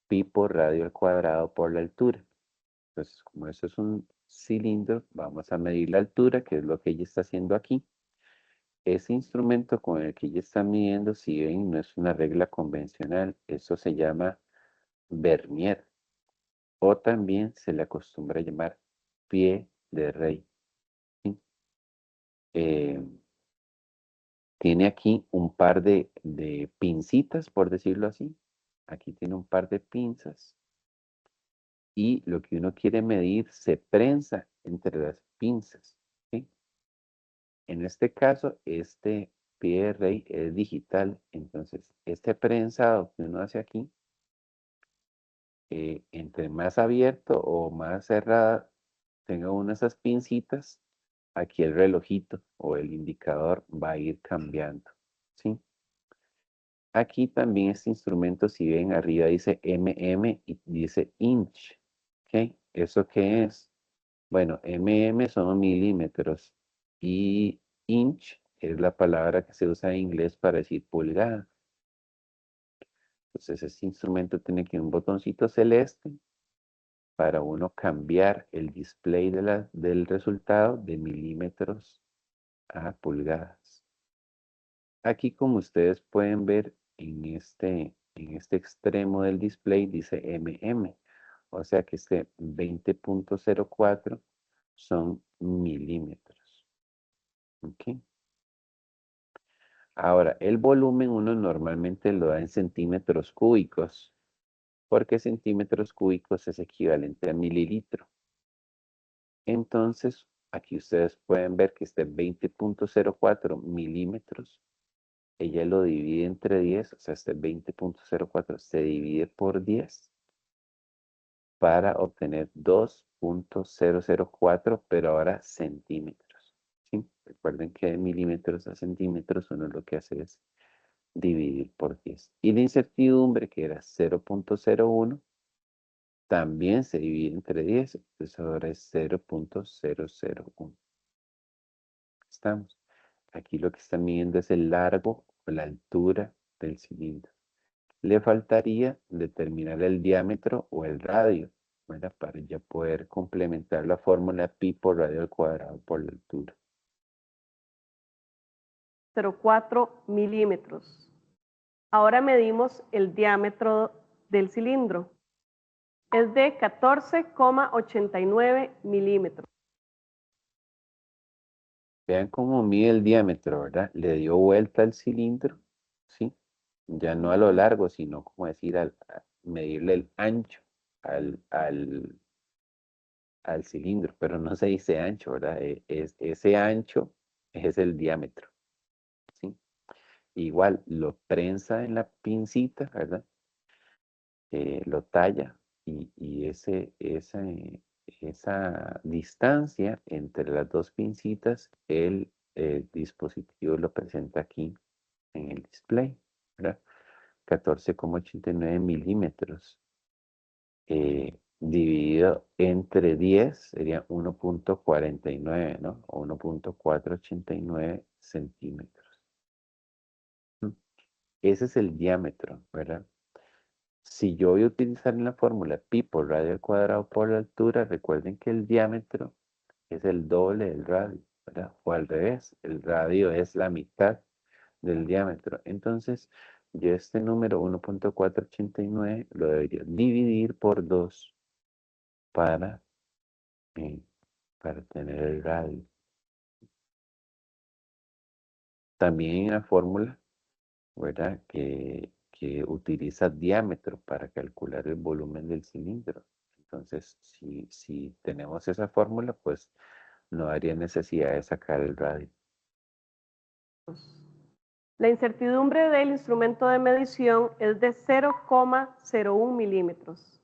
pi por radio al cuadrado por la altura. Entonces, como eso es un cilindro, vamos a medir la altura, que es lo que ella está haciendo aquí. Ese instrumento con el que ella está midiendo, si ven, no es una regla convencional, eso se llama vernier, o también se le acostumbra a llamar pie de rey. ¿Sí? Tiene aquí un par de pincitas, por decirlo así. Aquí tiene un par de pinzas. Y lo que uno quiere medir se prensa entre las pinzas. ¿Sí? En este caso, este pie de rey es digital. Entonces, este prensado que uno hace aquí, entre más abierto o más cerrada tenga una de esas pincitas, aquí el relojito o el indicador va a ir cambiando. ¿Sí? Aquí también este instrumento, si ven arriba dice mm y dice inch. ¿Ok? ¿Eso qué es? Bueno, son milímetros y inch es la palabra que se usa en inglés para decir pulgada. Entonces este instrumento tiene aquí un botoncito celeste para uno cambiar el display del resultado de milímetros a pulgadas. Aquí, como ustedes pueden ver en este extremo del display dice mm, o sea que este 20.04 son milímetros. ¿Ok? Ahora, el volumen uno normalmente lo da en centímetros cúbicos, porque centímetros cúbicos es equivalente a mililitro. Entonces, aquí ustedes pueden ver que este 20.04 milímetros, ella lo divide entre 10, o sea, este 20.04 se divide por 10 para obtener 2.004, pero ahora centímetros. ¿Sí? Recuerden que de milímetros a centímetros uno lo que hace es dividir por 10. Y la incertidumbre, que era 0.01, también se divide entre 10, entonces ahora es 0.001. Estamos. Aquí lo que están midiendo es el largo o la altura del cilindro. Le faltaría determinar el diámetro o el radio, ¿verdad? Para ya poder complementar la fórmula pi por radio al cuadrado por la altura. 0,04 milímetros. Ahora medimos el diámetro del cilindro. Es de 14,89 milímetros. Vean cómo mide el diámetro, ¿verdad? Le dio vuelta al cilindro, ¿sí? Ya no a lo largo, sino como decir, a medirle el ancho al cilindro, pero no se dice ancho, ¿verdad? Ese ancho es el diámetro, ¿sí? Igual lo prensa en la pincita, ¿verdad? Lo talla y esa distancia entre las dos pincitas, el dispositivo lo presenta aquí en el display, ¿verdad? 14,89 milímetros. Dividido entre 10 sería 1.49, ¿no? O 1.489 centímetros. Ese es el diámetro, ¿verdad? Si yo voy a utilizar en la fórmula pi por radio al cuadrado por la altura, recuerden que el diámetro es el doble del radio, ¿verdad? O al revés, el radio es la mitad del diámetro. Entonces, yo este número 1.489 lo debería dividir por 2 para, eh, para tener el radio. También en la fórmula, ¿verdad? Que utiliza diámetro para calcular el volumen del cilindro. Entonces, si tenemos esa fórmula, pues no habría necesidad de sacar el radio. La incertidumbre del instrumento de medición es de 0,01 milímetros.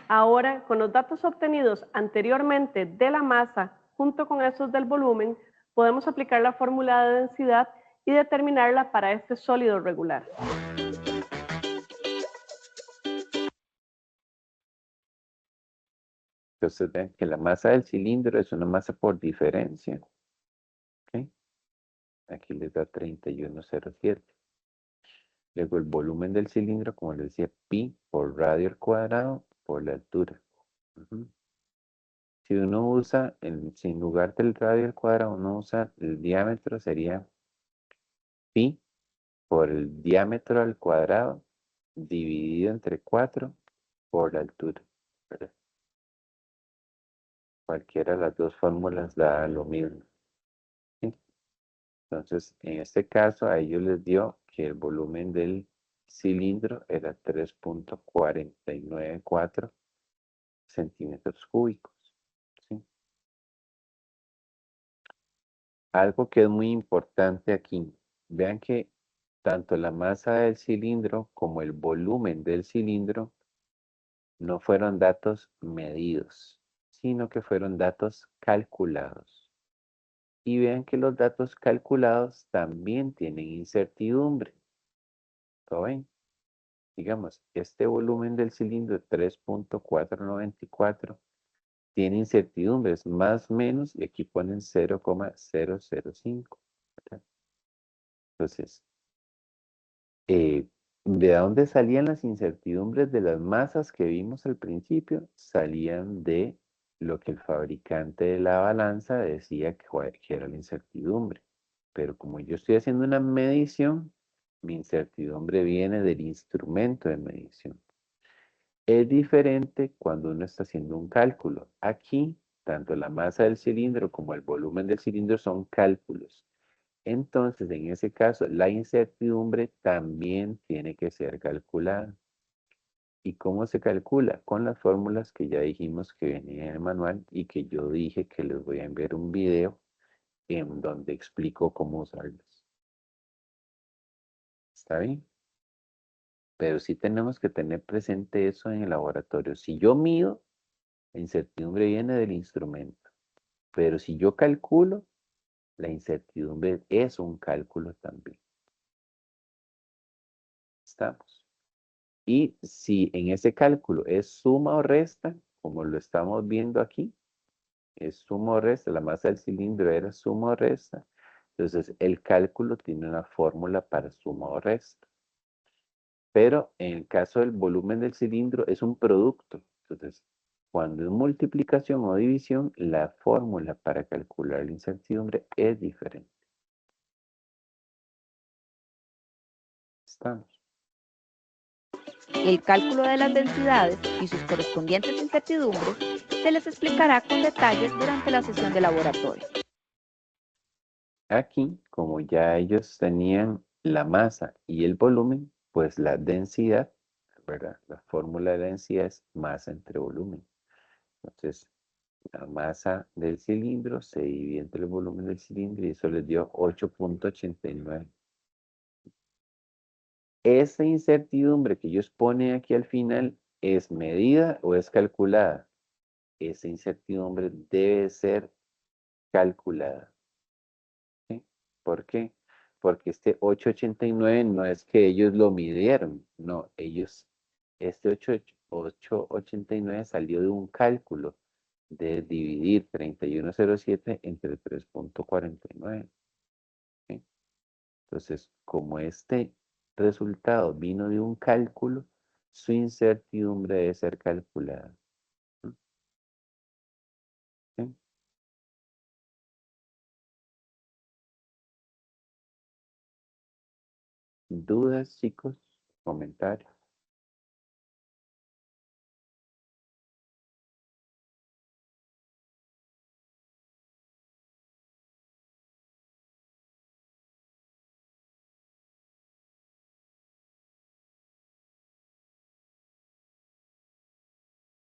Ahora, con los datos obtenidos anteriormente de la masa junto con esos del volumen, podemos aplicar la fórmula de densidad y determinarla para este sólido regular. Entonces, ven que la masa del cilindro es una masa por diferencia. ¿Okay? Aquí les da 3107. Luego el volumen del cilindro, como les decía, pi por radio al cuadrado por la altura. Si uno usa, sin lugar del radio al cuadrado, uno usa el diámetro, sería pi por el diámetro al cuadrado dividido entre 4 por la altura. ¿Verdad? Cualquiera de las dos fórmulas da lo mismo. ¿Sí? Entonces, en este caso, a ellos les dio que el volumen del cilindro era 3.494 centímetros cúbicos. ¿Sí? Algo que es muy importante aquí, vean que tanto la masa del cilindro como el volumen del cilindro no fueron datos medidos, sino que fueron datos calculados. Y vean que los datos calculados también tienen incertidumbre. ¿Todo bien? Digamos, este volumen del cilindro 3.494 tiene incertidumbres más o menos y aquí ponen 0,005. Entonces, ¿de dónde salían las incertidumbres de las masas que vimos al principio? Salían de lo que el fabricante de la balanza decía que era la incertidumbre. Pero como yo estoy haciendo una medición, mi incertidumbre viene del instrumento de medición. Es diferente cuando uno está haciendo un cálculo. Aquí, tanto la masa del cilindro como el volumen del cilindro son cálculos. Entonces, en ese caso, la incertidumbre también tiene que ser calculada. ¿Y cómo se calcula? Con las fórmulas que ya dijimos que venían en el manual y que yo dije que les voy a enviar un video en donde explico cómo usarlas. ¿Está bien? Pero sí tenemos que tener presente eso en el laboratorio. Si yo mido, la incertidumbre viene del instrumento. Pero si yo calculo, la incertidumbre es un cálculo también. ¿Estamos? Y si en ese cálculo es suma o resta, como lo estamos viendo aquí, es suma o resta, la masa del cilindro era suma o resta, entonces el cálculo tiene una fórmula para suma o resta. Pero en el caso del volumen del cilindro es un producto. Entonces, cuando es multiplicación o división, la fórmula para calcular la incertidumbre es diferente. ¿Estamos? El cálculo de las densidades y sus correspondientes incertidumbres se les explicará con detalles durante la sesión de laboratorio. Aquí, como ya ellos tenían la masa y el volumen, pues la densidad, ¿verdad? La fórmula de densidad es masa entre volumen. Entonces, la masa del cilindro se divide entre el volumen del cilindro y eso les dio 8.89. Esa incertidumbre que ellos ponen aquí al final, ¿es medida o es calculada? Esa incertidumbre debe ser calculada. ¿Sí? ¿Por qué? Porque este 889 no es que ellos lo midieron, no, este 889 salió de un cálculo de dividir 3107 entre 3.49. ¿Sí? Entonces, como este resultado vino de un cálculo, su incertidumbre debe ser calculada. ¿Sí? dudas, chicos? ¿Comentarios?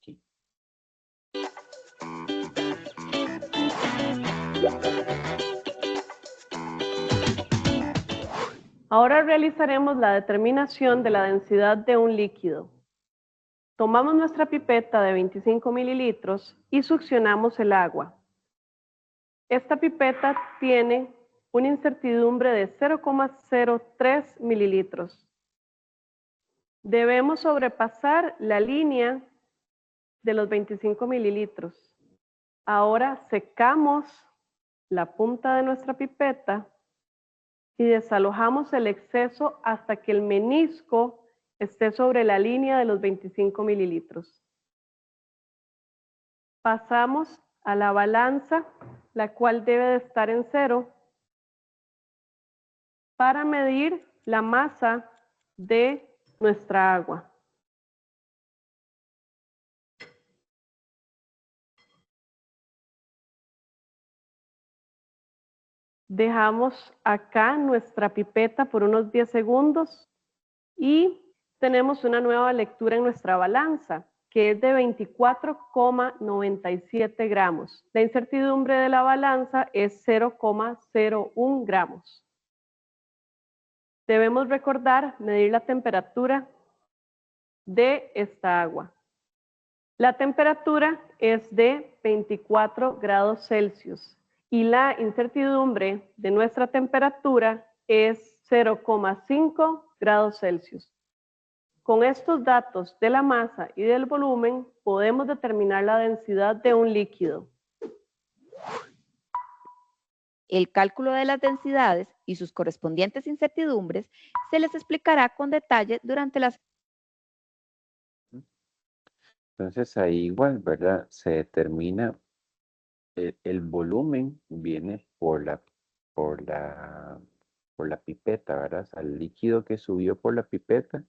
Sí. Ahora realizaremos la determinación de la densidad de un líquido. Tomamos nuestra pipeta de 25 mililitros y succionamos el agua. Esta pipeta tiene una incertidumbre de 0,03 mililitros. Debemos sobrepasar la línea de los 25 mililitros. Ahora secamos la punta de nuestra pipeta y desalojamos el exceso hasta que el menisco esté sobre la línea de los 25 mililitros. Pasamos a la balanza, la cual debe de estar en 0, para medir la masa de nuestra agua. Dejamos acá nuestra pipeta por unos 10 segundos y tenemos una nueva lectura en nuestra balanza, que es de 24,97 gramos. La incertidumbre de la balanza es 0,01 gramos. Debemos recordar medir la temperatura de esta agua. La temperatura es de 24 grados Celsius y la incertidumbre de nuestra temperatura es 0,5 grados Celsius. Con estos datos de la masa y del volumen podemos determinar la densidad de un líquido. El cálculo de las densidades y sus correspondientes incertidumbres se les explicará con detalle durante las... Entonces ahí igual, ¿verdad? Se determina el volumen viene por la pipeta, ¿verdad? O sea, el líquido que subió por la pipeta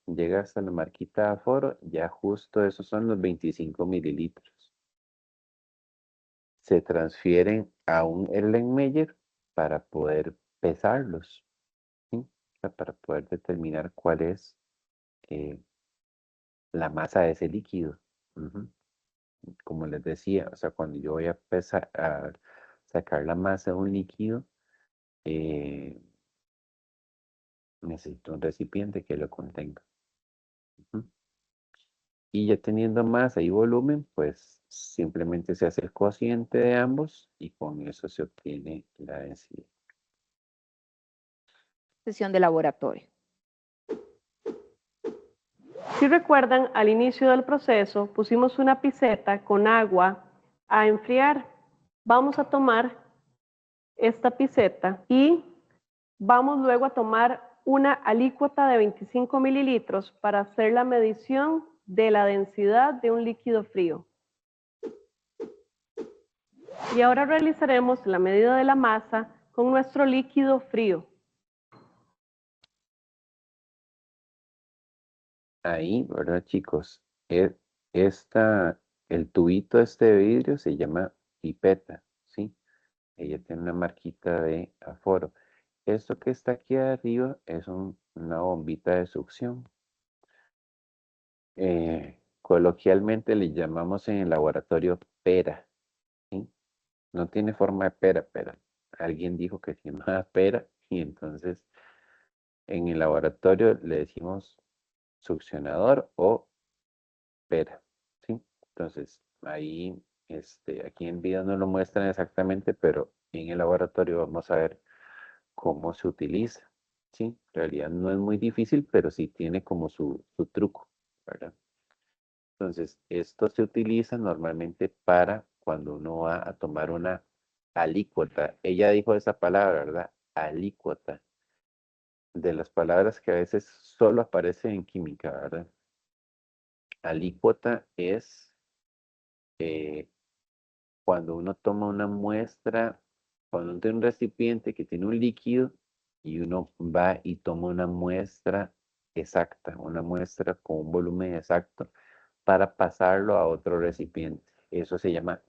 llega hasta la marquita de aforo, ya justo esos son los 25 mililitros. Se transfieren a un Erlenmeyer para poder pesarlos, ¿sí? O sea, para poder determinar cuál es la masa de ese líquido. Ujú. Como les decía, o sea, cuando yo voy a sacar la masa de un líquido, necesito un recipiente que lo contenga. Ujú. Y ya teniendo masa y volumen, pues simplemente se hace el cociente de ambos y con eso se obtiene la densidad. Sesión de laboratorio. Si recuerdan, al inicio del proceso pusimos una pipeta con agua a enfriar. Vamos a tomar esta pipeta y vamos luego a tomar una alícuota de 25 mililitros para hacer la medición de la densidad de un líquido frío. Y ahora realizaremos la medida de la masa con nuestro líquido frío. Ahí, ¿verdad, chicos? El tubito este de vidrio se llama pipeta, ¿sí? Ella tiene una marquita de aforo. Esto que está aquí arriba es una bombita de succión. Coloquialmente le llamamos en el laboratorio pera, ¿sí? No tiene forma de pera, pero alguien dijo que se llamaba pera y entonces en el laboratorio le decimos succionador o pera, ¿sí? Entonces ahí, aquí en video no lo muestran exactamente, pero en el laboratorio vamos a ver cómo se utiliza, ¿sí? En realidad no es muy difícil, pero sí tiene como su truco, ¿verdad? Entonces, esto se utiliza normalmente para cuando uno va a tomar una alícuota. Ella dijo esa palabra, ¿verdad? Alícuota. De las palabras que a veces solo aparecen en química, ¿verdad? Alícuota es cuando uno toma una muestra, cuando uno tiene un recipiente que tiene un líquido y uno va y toma una muestra exacta, una muestra con un volumen exacto para pasarlo a otro recipiente. Eso se llama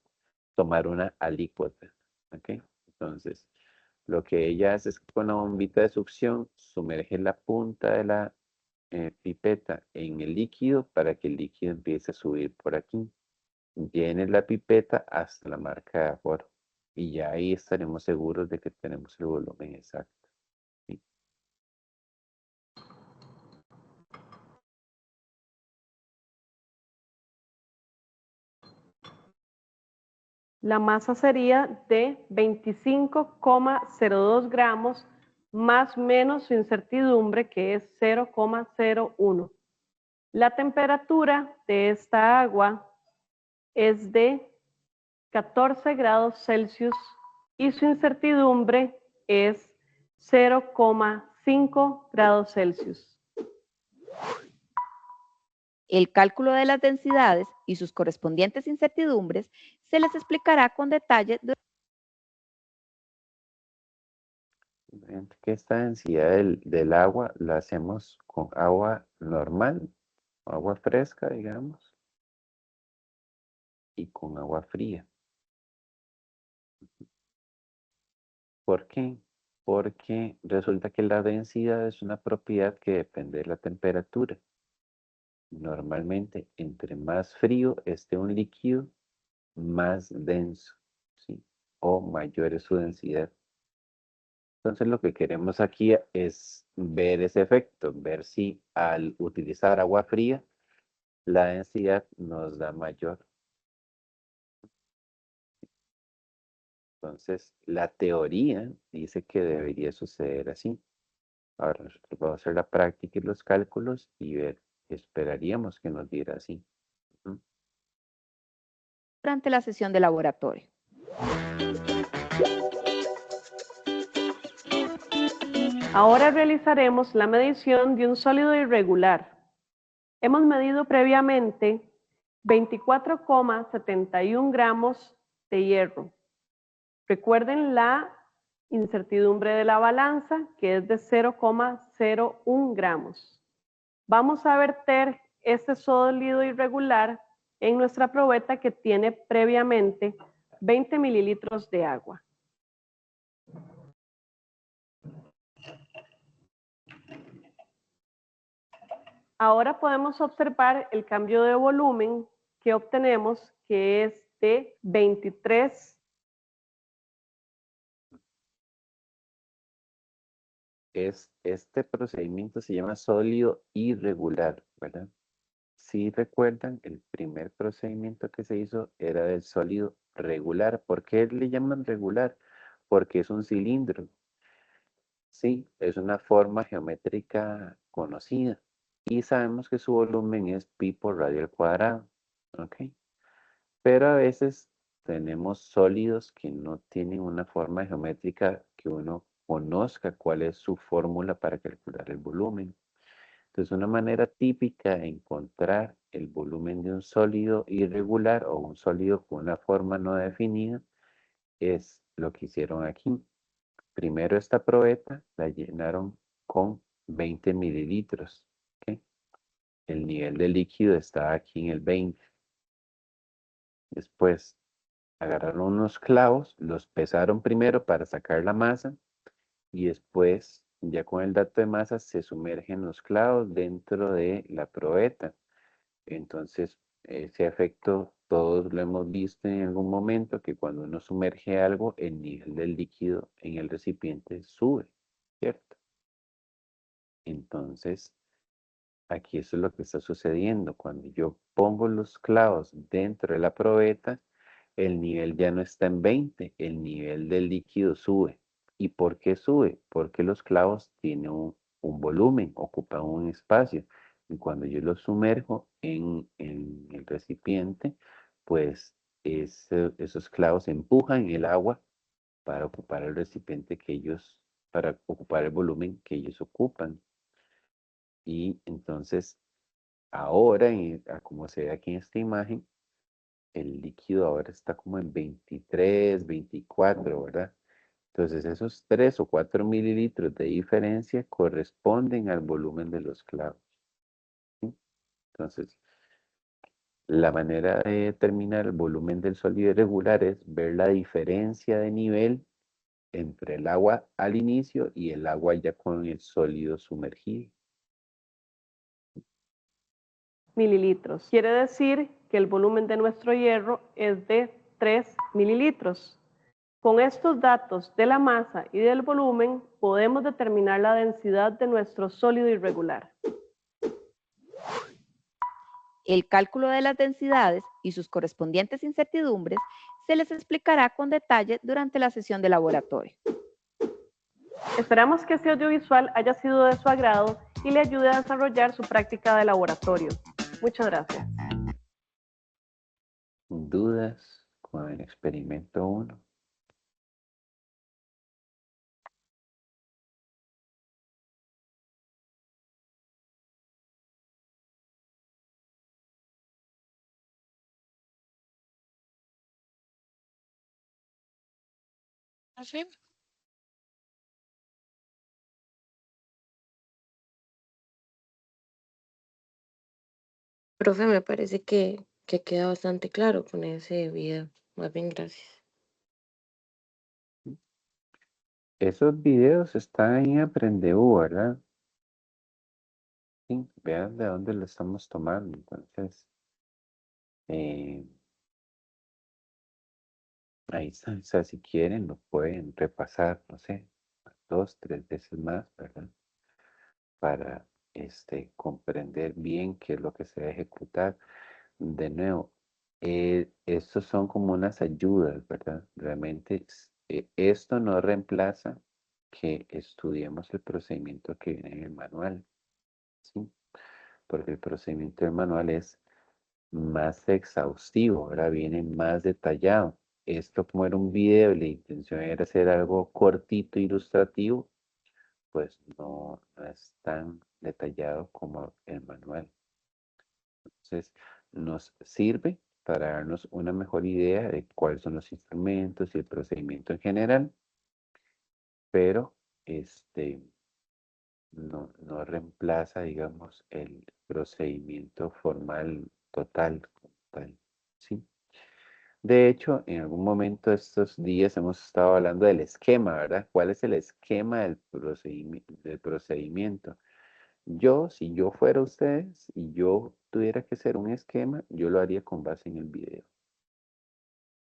tomar una alícuota. ¿Ok? Entonces, lo que ella hace es que con la bombita de succión sumerge la punta de la pipeta en el líquido para que el líquido empiece a subir por aquí. Llene la pipeta hasta la marca de aforo y ya ahí estaremos seguros de que tenemos el volumen exacto. ¿Sí? La masa sería de 25,02 gramos más menos su incertidumbre, que es 0,01. La temperatura de esta agua es de 14 grados Celsius y su incertidumbre es 0,5 grados Celsius. El cálculo de las densidades y sus correspondientes incertidumbres se les explicará con detalle durante Que esta densidad del agua la hacemos con agua normal, agua fresca, digamos, y con agua fría. ¿Por qué? Porque resulta que la densidad es una propiedad que depende de la temperatura. Normalmente, entre más frío esté un líquido, más denso, ¿sí? O mayor es su densidad. Entonces lo que queremos aquí es ver ese efecto, ver si al utilizar agua fría, la densidad nos da mayor. Entonces, la teoría dice que debería suceder así. Ahora nosotros vamos a hacer la práctica y los cálculos y ver, esperaríamos que nos diera así. la sesión de laboratorio. Ahora realizaremos la medición de un sólido irregular. Hemos medido previamente 24,71 gramos de hierro. Recuerden la incertidumbre de la balanza, que es de 0,01 gramos. Vamos a verter este sólido irregular en nuestra probeta que tiene previamente 20 mililitros de agua. Ahora podemos observar el cambio de volumen que obtenemos, que es de 23. Este procedimiento se llama sólido irregular, ¿verdad? Si recuerdan, el primer procedimiento que se hizo era del sólido regular. ¿Por qué le llaman regular? Porque es un cilindro. Sí, es una forma geométrica conocida. Y sabemos que su volumen es pi por radio al cuadrado. ¿Ok? Pero a veces tenemos sólidos que no tienen una forma geométrica que uno conozca cuál es su fórmula para calcular el volumen. Entonces, una manera típica de encontrar el volumen de un sólido irregular o un sólido con una forma no definida es lo que hicieron aquí. Primero esta probeta la llenaron con 20 mililitros. ¿Ok? El nivel de líquido está aquí en el 20. Después agarraron unos clavos, los pesaron primero para sacar la masa y después, ya con el dato de masa, se sumergen los clavos dentro de la probeta. Entonces, ese efecto todos lo hemos visto en algún momento, que cuando uno sumerge algo, el nivel del líquido en el recipiente sube, ¿cierto? Entonces, aquí eso es lo que está sucediendo. Cuando yo pongo los clavos dentro de la probeta, el nivel ya no está en 20, el nivel del líquido sube. ¿Y por qué sube? Porque los clavos tienen un volumen, ocupan un espacio. Y cuando yo los sumerjo en el recipiente, pues esos clavos empujan el agua para ocupar el recipiente para ocupar el volumen que ellos ocupan. Y entonces, ahora, como se ve aquí en esta imagen, el líquido ahora está como en 23, 24, ¿verdad? Entonces, esos 3 o 4 mililitros de diferencia corresponden al volumen de los clavos. ¿Sí? Entonces, la manera de determinar el volumen del sólido irregular es ver la diferencia de nivel entre el agua al inicio y el agua ya con el sólido sumergido. Mililitros. Quiere decir que el volumen de nuestro hierro es de 3 mililitros. Con estos datos de la masa y del volumen podemos determinar la densidad de nuestro sólido irregular. El cálculo de las densidades y sus correspondientes incertidumbres se les explicará con detalle durante la sesión de laboratorio. Esperamos que este audiovisual haya sido de su agrado y le ayude a desarrollar su práctica de laboratorio. Muchas gracias. ¿Dudas con el experimento 1? Profe, profe, me parece que queda bastante claro con ese video. Más bien, gracias. Esos videos están en Aprendeu, ¿verdad? Sí, vean de dónde lo estamos tomando. Entonces, eh, ahí está. O sea, si quieren, lo pueden repasar, no sé, 2, 3 veces más, ¿verdad? Para comprender bien qué es lo que se va a ejecutar. De nuevo, estos son como unas ayudas, ¿verdad? Realmente esto no reemplaza que estudiemos el procedimiento que viene en el manual, ¿sí? Porque el procedimiento del manual es más exhaustivo, ahora viene más detallado. Esto como era un video, la intención era hacer algo cortito, ilustrativo, pues no es tan detallado como el manual. Entonces, nos sirve para darnos una mejor idea de cuáles son los instrumentos y el procedimiento en general, pero no reemplaza, digamos, el procedimiento formal total, como tal, ¿sí? De hecho, en algún momento de estos días hemos estado hablando del esquema, ¿verdad? ¿Cuál es el esquema del procedimiento? Si yo fuera ustedes y yo tuviera que hacer un esquema, yo lo haría con base en el video.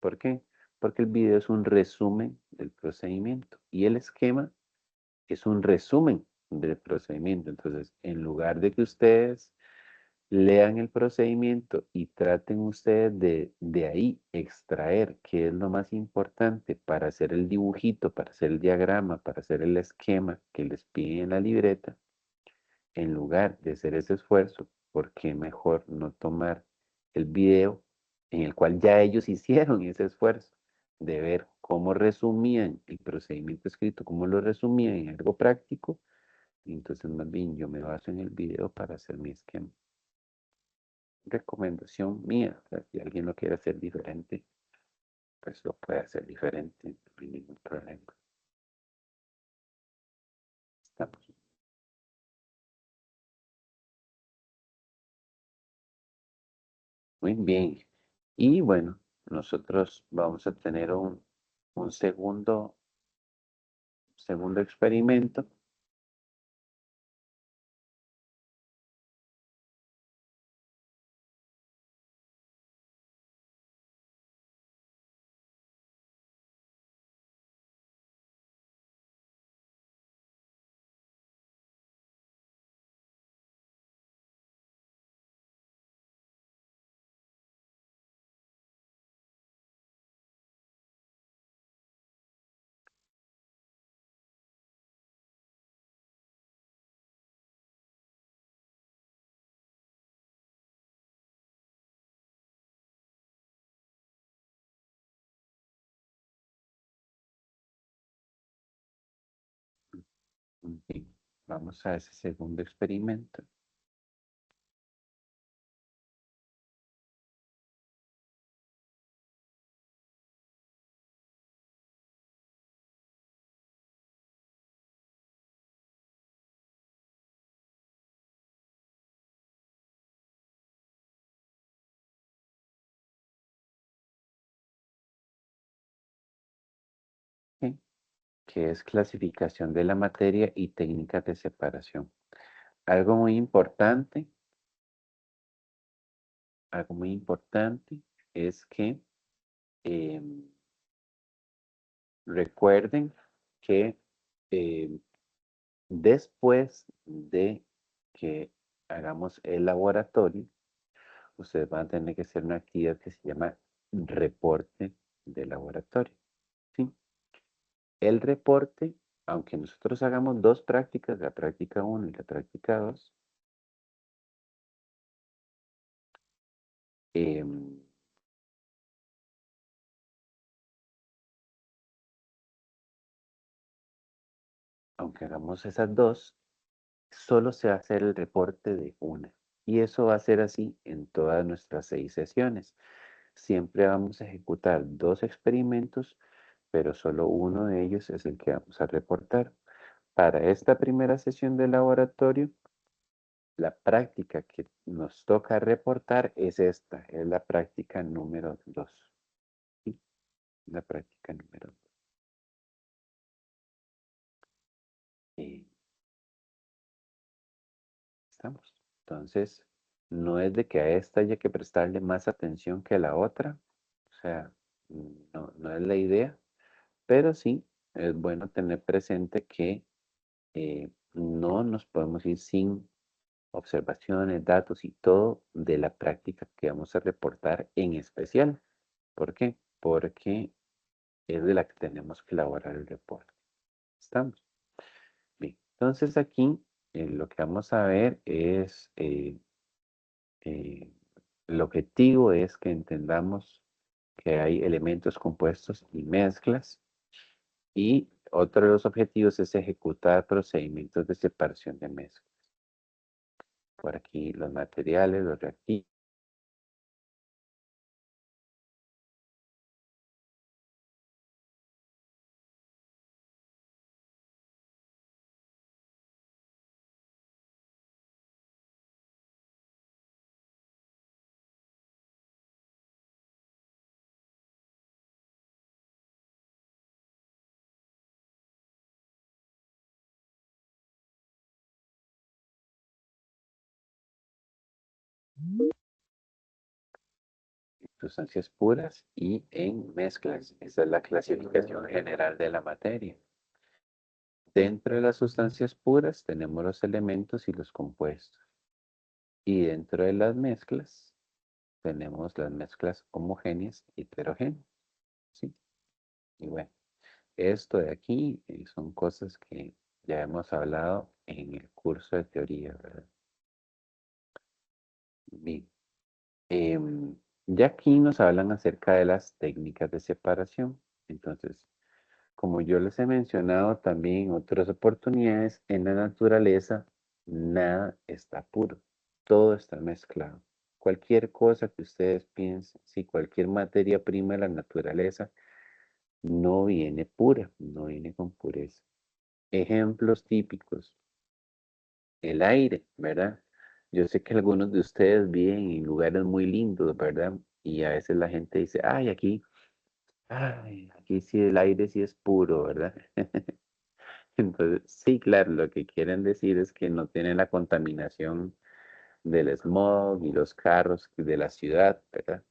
¿Por qué? Porque el video es un resumen del procedimiento y el esquema es un resumen del procedimiento. Entonces, en lugar de que ustedes lean el procedimiento y traten ustedes de ahí extraer qué es lo más importante para hacer el dibujito, para hacer el diagrama, para hacer el esquema que les piden en la libreta, en lugar de hacer ese esfuerzo, ¿por qué mejor no tomar el video en el cual ya ellos hicieron ese esfuerzo de ver cómo resumían el procedimiento escrito, cómo lo resumían en algo práctico? Y entonces más bien yo me baso en el video para hacer mi esquema. Recomendación mía, o sea, si alguien lo quiere hacer diferente, pues lo puede hacer diferente, no hay ningún problema. Estamos. Muy bien. Y bueno, nosotros vamos a tener un segundo experimento. Bien, vamos a ese segundo experimento. que es clasificación de la materia y técnicas de separación. Algo muy importante es que recuerden que después de que hagamos el laboratorio, ustedes van a tener que hacer una actividad que se llama reporte de laboratorio. ¿Sí? El reporte, aunque nosotros hagamos dos prácticas, la práctica 1 y la práctica 2, aunque hagamos esas dos, solo se va a hacer el reporte de una. Y eso va a ser así en todas nuestras 6 sesiones. Siempre vamos a ejecutar 2 experimentos, pero solo uno de ellos es el que vamos a reportar. Para esta primera sesión de laboratorio, la práctica que nos toca reportar es esta, es la práctica número 2. ¿Sí? La práctica número 2. ¿Estamos? Entonces, no es de que a esta haya que prestarle más atención que a la otra, o sea, no es la idea, pero sí es bueno tener presente que no nos podemos ir sin observaciones, datos y todo de la práctica que vamos a reportar en especial. ¿Por qué? Porque es de la que tenemos que elaborar el reporte. ¿Estamos? Bien, entonces aquí lo que vamos a ver es el objetivo es que entendamos que hay elementos compuestos y mezclas, y otro de los objetivos es ejecutar procedimientos de separación de mezclas. Por aquí los materiales, los reactivos. Sustancias puras y en mezclas. Esa es la clasificación general de la materia. Dentro de las sustancias puras tenemos los elementos y los compuestos. Y dentro de las mezclas tenemos las mezclas homogéneas y heterogéneas. ¿Sí? Y bueno, esto de aquí son cosas que ya hemos hablado en el curso de teoría, ¿verdad? Bien. Ya aquí nos hablan acerca de las técnicas de separación. Entonces, como yo les he mencionado también en otras oportunidades, en la naturaleza nada está puro, todo está mezclado. Cualquier cosa que ustedes piensen, si cualquier materia prima de la naturaleza no viene pura, no viene con pureza. Ejemplos típicos, el aire, ¿verdad? Yo sé que algunos de ustedes viven en lugares muy lindos, ¿verdad? Y a veces la gente dice, ay, aquí sí el aire sí es puro, ¿verdad? Entonces, sí, claro, lo que quieren decir es que no tienen la contaminación del smog y los carros de la ciudad, ¿verdad?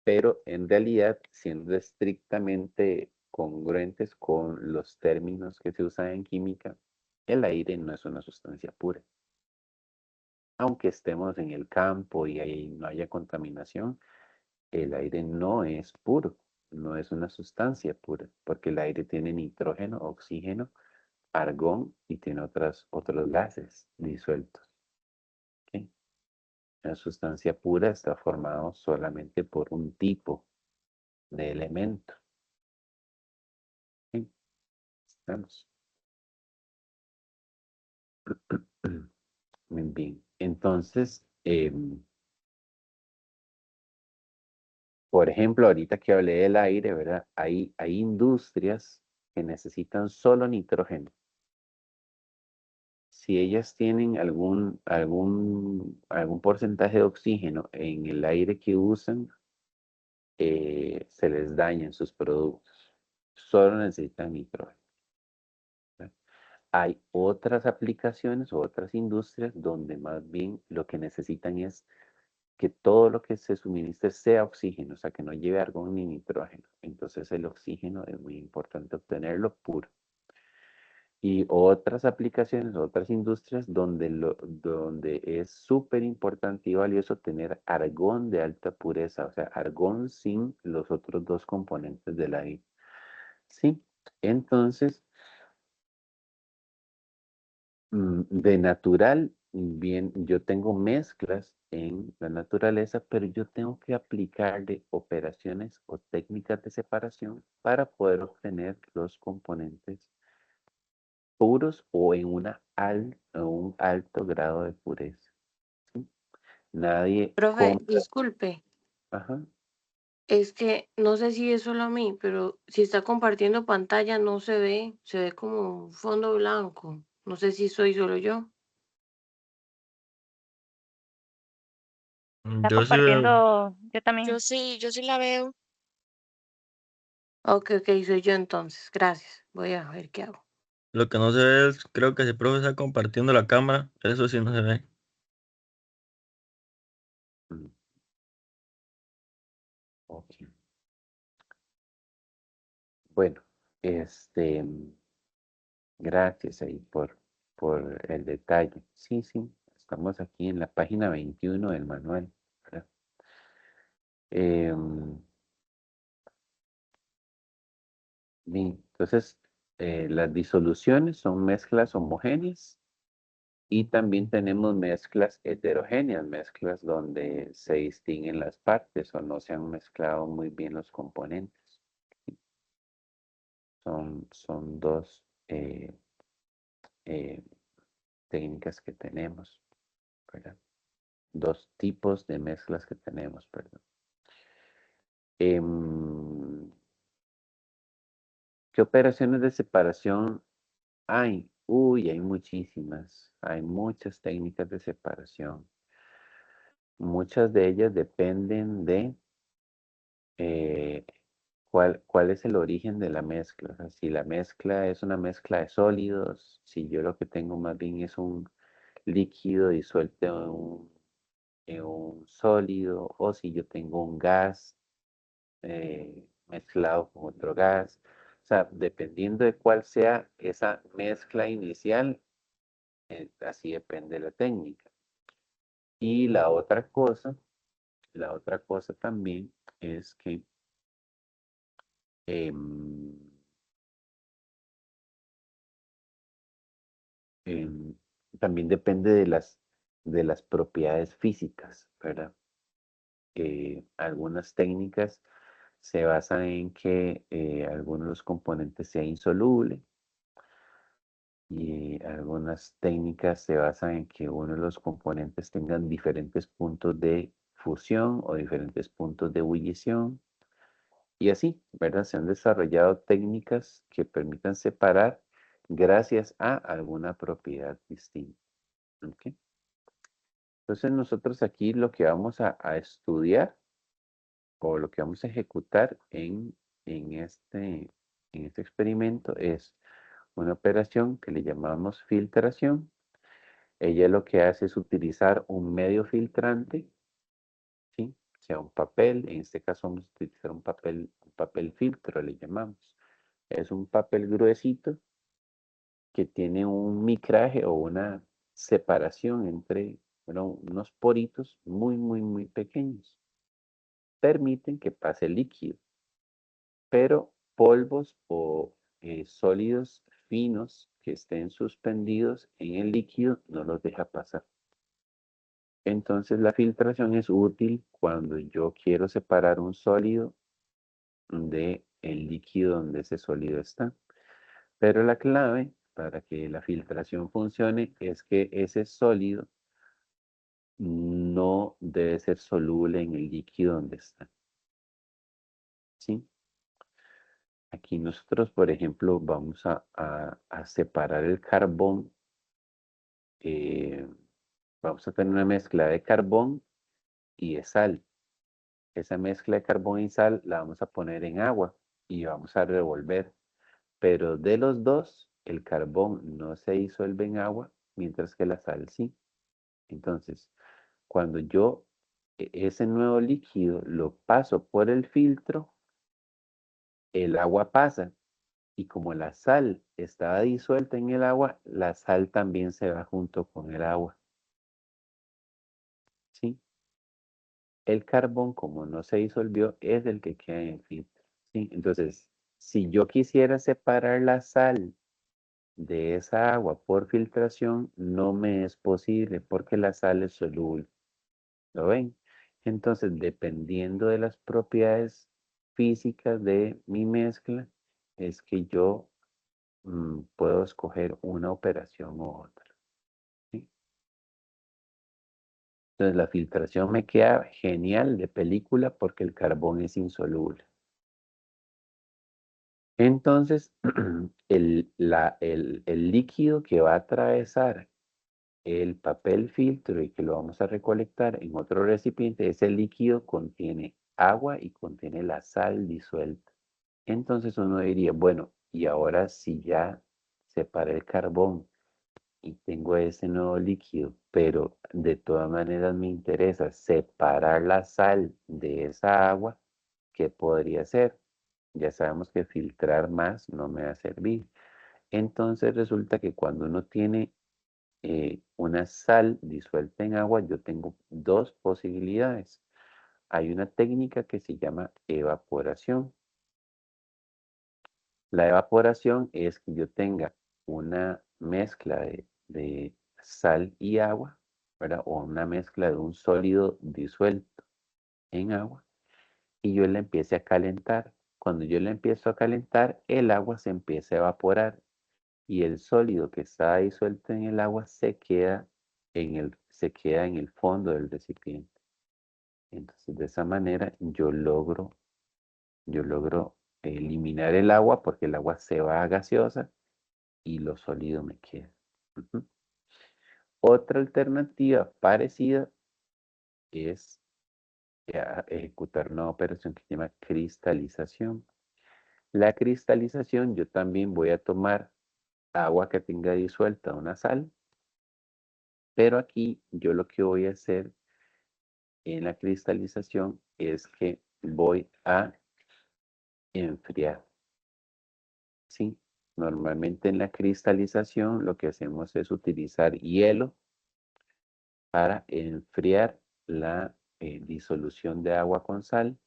Pero en realidad, siendo estrictamente congruentes con los términos que se usan en química, el aire no es una sustancia pura. Aunque estemos en el campo y ahí no haya contaminación, el aire no es puro, no es una sustancia pura, porque el aire tiene nitrógeno, oxígeno, argón y tiene otros gases disueltos. ¿Ok? La sustancia pura está formada solamente por un tipo de elemento. ¿Ok? Estamos. Muy bien. Entonces, por ejemplo, ahorita que hablé del aire, ¿verdad? Hay industrias que necesitan solo nitrógeno. Si ellas tienen algún porcentaje de oxígeno en el aire que usan, se les dañan sus productos. solo necesitan nitrógeno. ¿Verdad? Hay otras aplicaciones o otras industrias donde más bien lo que necesitan es que todo lo que se suministre sea oxígeno, o sea, que no lleve argón ni nitrógeno. Entonces el oxígeno es muy importante obtenerlo puro. Y otras aplicaciones, otras industrias donde es súper importante y valioso tener argón de alta pureza, o sea, argón sin los otros dos componentes del aire. Sí, entonces, de natural, bien, yo tengo mezclas en la naturaleza, pero yo tengo que aplicarle operaciones o técnicas de separación para poder obtener los componentes puros o en un alto grado de pureza. ¿Sí? Nadie Profe, disculpe, Ajá. es que no sé si es solo a mí, pero si está compartiendo pantalla no se ve como un fondo blanco. No sé si soy solo yo. Está Yo sí veo. compartiendo, yo también. Yo sí la veo. Ok, ok, soy yo entonces. Gracias. Voy a ver qué hago. Lo que no se ve es, creo que si el profe está compartiendo la cámara, eso sí no se ve. Mm, ok. Bueno, gracias ahí por el detalle. Sí, sí, estamos aquí en la página 21 del manual, ¿verdad? Em, bien, entonces, las disoluciones son mezclas homogéneas y también tenemos mezclas heterogéneas, mezclas donde se distinguen las partes o no se han mezclado muy bien los componentes. Son dos eh, técnicas que tenemos, ¿verdad? Dos tipos de mezclas que tenemos, perdón. ¿Qué operaciones de separación hay? Uy, hay muchísimas. Hay muchas técnicas de separación. Muchas de ellas dependen de eh, cuál es el origen de la mezcla. O sea, si la mezcla es una mezcla de sólidos, si yo lo que tengo más bien es un líquido disuelto en un sólido, o si yo tengo un gas mezclado con otro gas. O sea, dependiendo de cuál sea esa mezcla inicial, así depende la técnica. Y la otra cosa también es que em, em, también depende de las propiedades físicas, ¿verdad? Algunas técnicas se basan en que algunos de los componentes sea insoluble y algunas técnicas se basan en que uno de los componentes tengan diferentes puntos de fusión o diferentes puntos de ebullición y así, ¿verdad? Se han desarrollado técnicas que permitan separar gracias a alguna propiedad distinta. ¿Ok? Entonces nosotros aquí lo que vamos a estudiar o lo que vamos a ejecutar en este experimento es una operación que le llamamos filtración. Ella lo que hace es utilizar un medio filtrante, ¿sí? Sea un papel, en este caso vamos a utilizar un papel filtro, le llamamos. Es un papel gruesito que tiene un micraje o una separación entre, bueno, unos poritos muy, muy, muy pequeños. Permiten que pase líquido, pero polvos o sólidos finos que estén suspendidos en el líquido no los deja pasar. Entonces la filtración es útil cuando yo quiero separar un sólido de el líquido donde ese sólido está. Pero la clave para que la filtración funcione es que ese sólido no debe ser soluble en el líquido donde está. ¿Sí? Aquí nosotros, por ejemplo, vamos a separar el carbón. Vamos a tener una mezcla de carbón y de sal. Esa mezcla de carbón y sal la vamos a poner en agua y vamos a revolver. Pero de los dos, el carbón no se disuelve en agua, mientras que la sal sí. Entonces, cuando yo ese nuevo líquido lo paso por el filtro, el agua pasa. Y como la sal estaba disuelta en el agua, la sal también se va junto con el agua. ¿Sí? El carbón, como no se disolvió, es el que queda en el filtro. ¿Sí? Entonces, si yo quisiera separar la sal de esa agua por filtración, no me es posible porque la sal es soluble. ¿Lo ven? Entonces, dependiendo de las propiedades físicas de mi mezcla, es que yo puedo escoger una operación u otra. ¿Sí? Entonces, la filtración me queda genial de película porque el carbón es insoluble. Entonces, el líquido que va a atravesar el papel filtro y que lo vamos a recolectar en otro recipiente, ese líquido contiene agua y contiene la sal disuelta. Entonces uno diría, bueno, y ahora si ya separé el carbón y tengo ese nuevo líquido, pero de todas maneras me interesa separar la sal de esa agua, ¿qué podría ser? Ya sabemos que filtrar más no me va a servir. Entonces resulta que cuando uno tiene una sal disuelta en agua, yo tengo dos posibilidades. Hay una técnica que se llama evaporación. La evaporación es que yo tenga una mezcla de sal y agua, ¿verdad? O una mezcla de un sólido disuelto en agua y yo la empiece a calentar. Cuando yo la empiezo a calentar, el agua se empieza a evaporar y el sólido que está disuelto en el agua se queda en el fondo del recipiente. Entonces, de esa manera yo logro eliminar el agua porque el agua se va a gaseosa y lo sólido me queda. Ujú. Otra alternativa parecida es ejecutar una operación que se llama cristalización. La cristalización, yo también voy a tomar agua que tenga disuelta una sal, pero aquí yo lo que voy a hacer en la cristalización es que voy a enfriar. ¿Sí? Normalmente en la cristalización lo que hacemos es utilizar hielo para enfriar la disolución de agua con sal.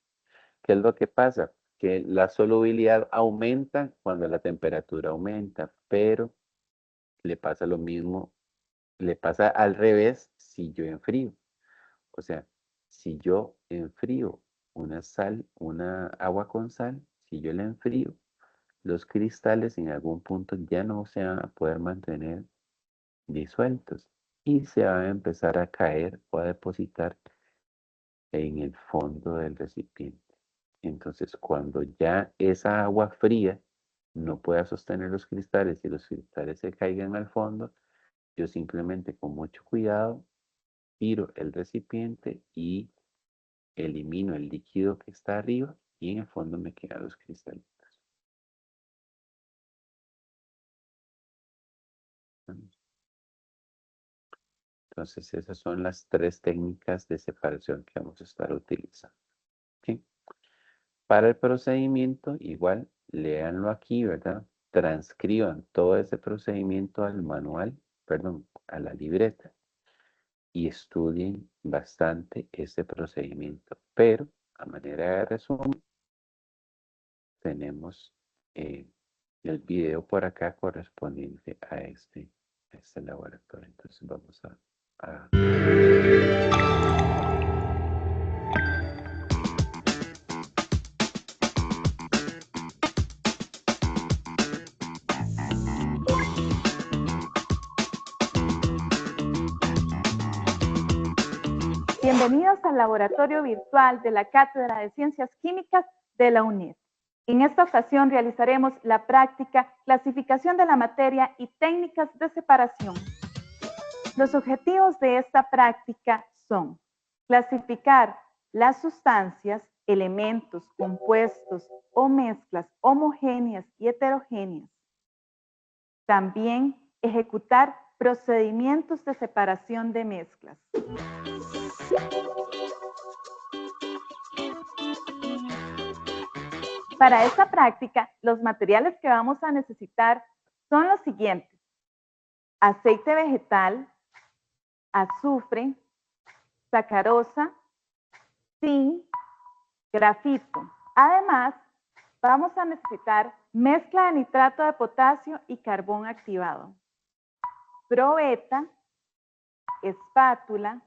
¿Qué es lo que pasa? Que la solubilidad aumenta cuando la temperatura aumenta, pero le pasa lo mismo, le pasa al revés si yo enfrío. O sea, si yo enfrío una agua con sal, si yo la enfrío, los cristales en algún punto ya no se van a poder mantener disueltos y se van a empezar a caer o a depositar en el fondo del recipiente. Entonces, cuando ya esa agua fría no pueda sostener los cristales y los cristales se caigan al fondo, yo simplemente con mucho cuidado tiro el recipiente y elimino el líquido que está arriba y en el fondo me quedan los cristalitos. Entonces, esas son las tres técnicas de separación que vamos a estar utilizando. ¿Sí? Para el procedimiento, igual, léanlo aquí, ¿verdad? Transcriban todo ese procedimiento al manual, perdón, a la libreta y estudien bastante ese procedimiento. Pero, a manera de resumen, tenemos el video por acá correspondiente a este laboratorio. Entonces, vamos a Bienvenidos al laboratorio virtual de la Cátedra de Ciencias Químicas de la UNED. En esta ocasión realizaremos la práctica clasificación de la materia y técnicas de separación. Los objetivos de esta práctica son clasificar las sustancias elementos, compuestos o mezclas homogéneas y heterogéneas. También ejecutar procedimientos de separación de mezclas. Para esta práctica, los materiales que vamos a necesitar son los siguientes: aceite vegetal, azufre, sacarosa, zinc, grafito. Además, vamos a necesitar mezcla de nitrato de potasio y carbón activado, probeta, espátula,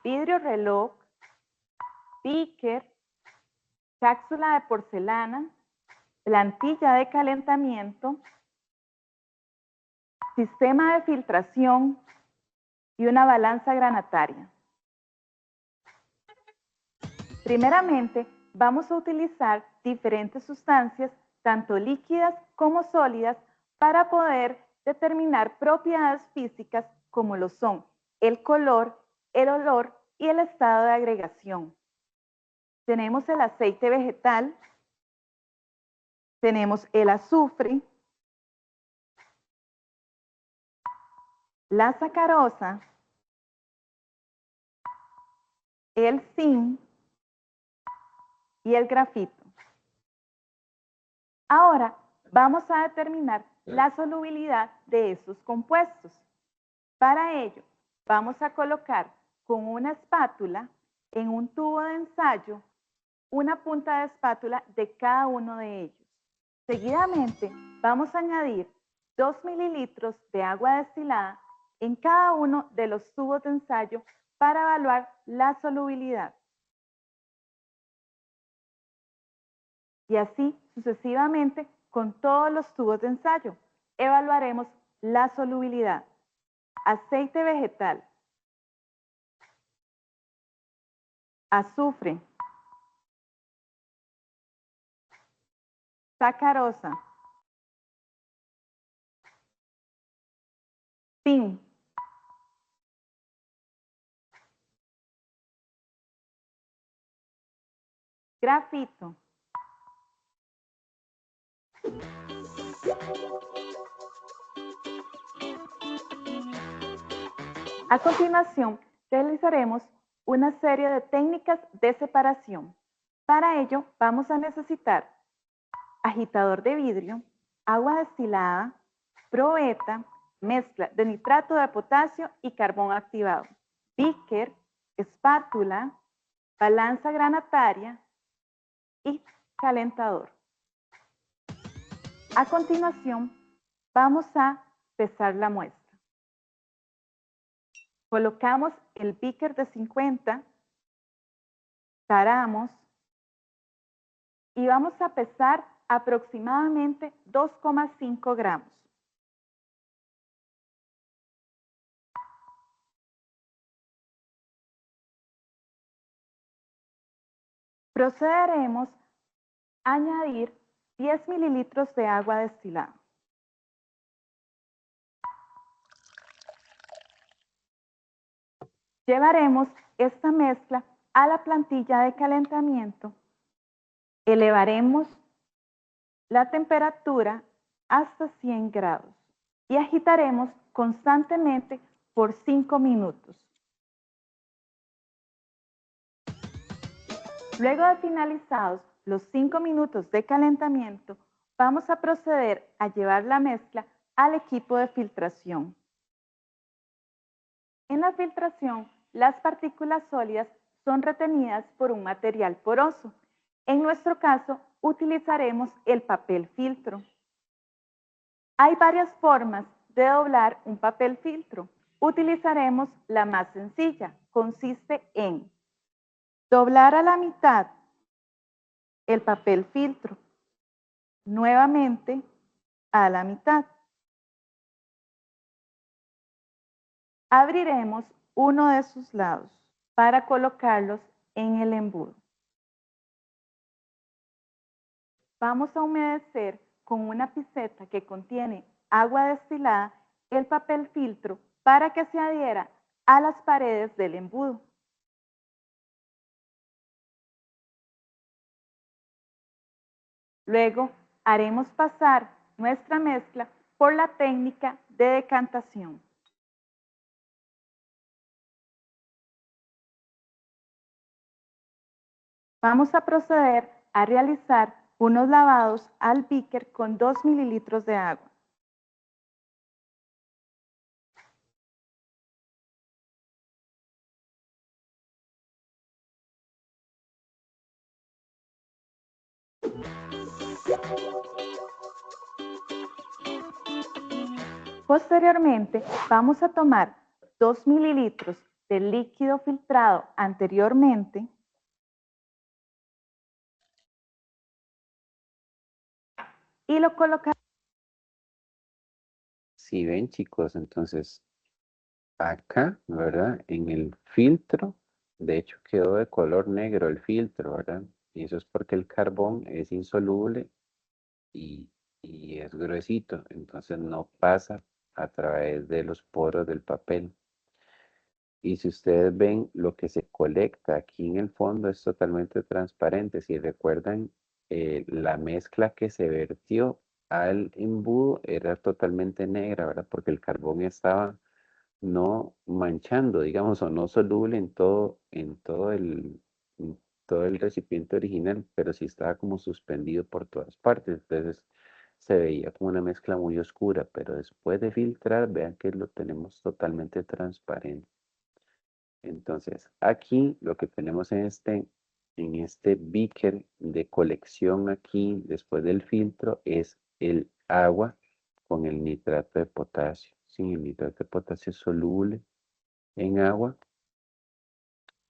vidrio reloj, beaker, cápsula de porcelana, plantilla de calentamiento, sistema de filtración y una balanza granataria. Primeramente, vamos a utilizar diferentes sustancias, tanto líquidas como sólidas, para poder determinar propiedades físicas como lo son el color, el olor y el estado de agregación. Tenemos el aceite vegetal, tenemos el azufre, la sacarosa, el zinc y el grafito. Ahora vamos a determinar la solubilidad de estos compuestos. Para ello, vamos a colocar con una espátula en un tubo de ensayo una punta de espátula de cada uno de ellos. Seguidamente, vamos a añadir 2 mililitros de agua destilada en cada uno de los tubos de ensayo para evaluar la solubilidad. Y así sucesivamente con todos los tubos de ensayo. Evaluaremos la solubilidad. Aceite vegetal, azufre, sacarosa, zinc, grafito, a continuación, realizaremos una serie de técnicas de separación. Para ello, vamos a necesitar agitador de vidrio, agua destilada, probeta, mezcla de nitrato de potasio y carbón activado, beaker, espátula, balanza granataria y calentador. A continuación, vamos a pesar la muestra. Colocamos el beaker de 50, taramos y vamos a pesar aproximadamente 2,5 gramos. Procederemos a añadir 10 mililitros de agua destilada. Llevaremos esta mezcla a la plantilla de calentamiento. Elevaremos la temperatura hasta 100 grados y agitaremos constantemente por 5 minutos. Luego de finalizados los 5 minutos de calentamiento, vamos a proceder a llevar la mezcla al equipo de filtración. En la filtración, las partículas sólidas son retenidas por un material poroso. En nuestro caso, utilizaremos el papel filtro. Hay varias formas de doblar un papel filtro. Utilizaremos la más sencilla. Consiste en doblar a la mitad el papel filtro, nuevamente a la mitad. Abriremos uno de sus lados para colocarlos en el embudo. Vamos a humedecer con una piseta que contiene agua destilada el papel filtro para que se adhiera a las paredes del embudo. Luego haremos pasar nuestra mezcla por la técnica de decantación. Vamos a proceder a realizar unos lavados al beaker con 2 mililitros de agua. Posteriormente, vamos a tomar 2 mililitros del líquido filtrado anteriormente y lo colocamos. Si ven, chicos, entonces acá, ¿verdad? En el filtro, de hecho quedó de color negro el filtro, ¿verdad? Y eso es porque el carbón es insoluble y, y es gruesito, entonces no pasa a través de los poros del papel. Y si ustedes ven, lo que se colecta aquí en el fondo es totalmente transparente. Si recuerdan, la mezcla que se vertió al embudo era totalmente negra, ¿verdad? Porque el carbón estaba no manchando, digamos, o no soluble en todo el recipiente original, pero sí estaba como suspendido por todas partes. Entonces se veía como una mezcla muy oscura, pero después de filtrar, vean que lo tenemos totalmente transparente. Entonces, aquí lo que tenemos en este beaker de colección aquí, después del filtro, es el agua con el nitrato de potasio. Sí, el nitrato de potasio es soluble en agua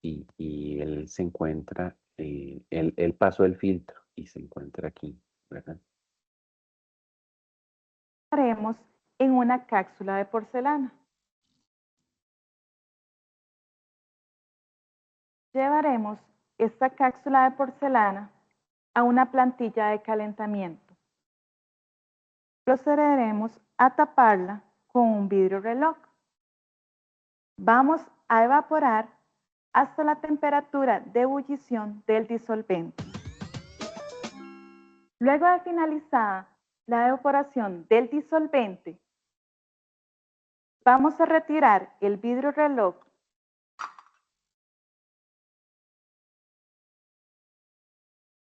y él se encuentra, él pasó el filtro y se encuentra aquí, ¿verdad? Haremos en una cápsula de porcelana. Llevaremos esta cápsula de porcelana a una plantilla de calentamiento. Procederemos a taparla con un vidrio reloj. Vamos a evaporar hasta la temperatura de ebullición del disolvente. Luego de finalizada la evaporación del disolvente, vamos a retirar el vidrio reloj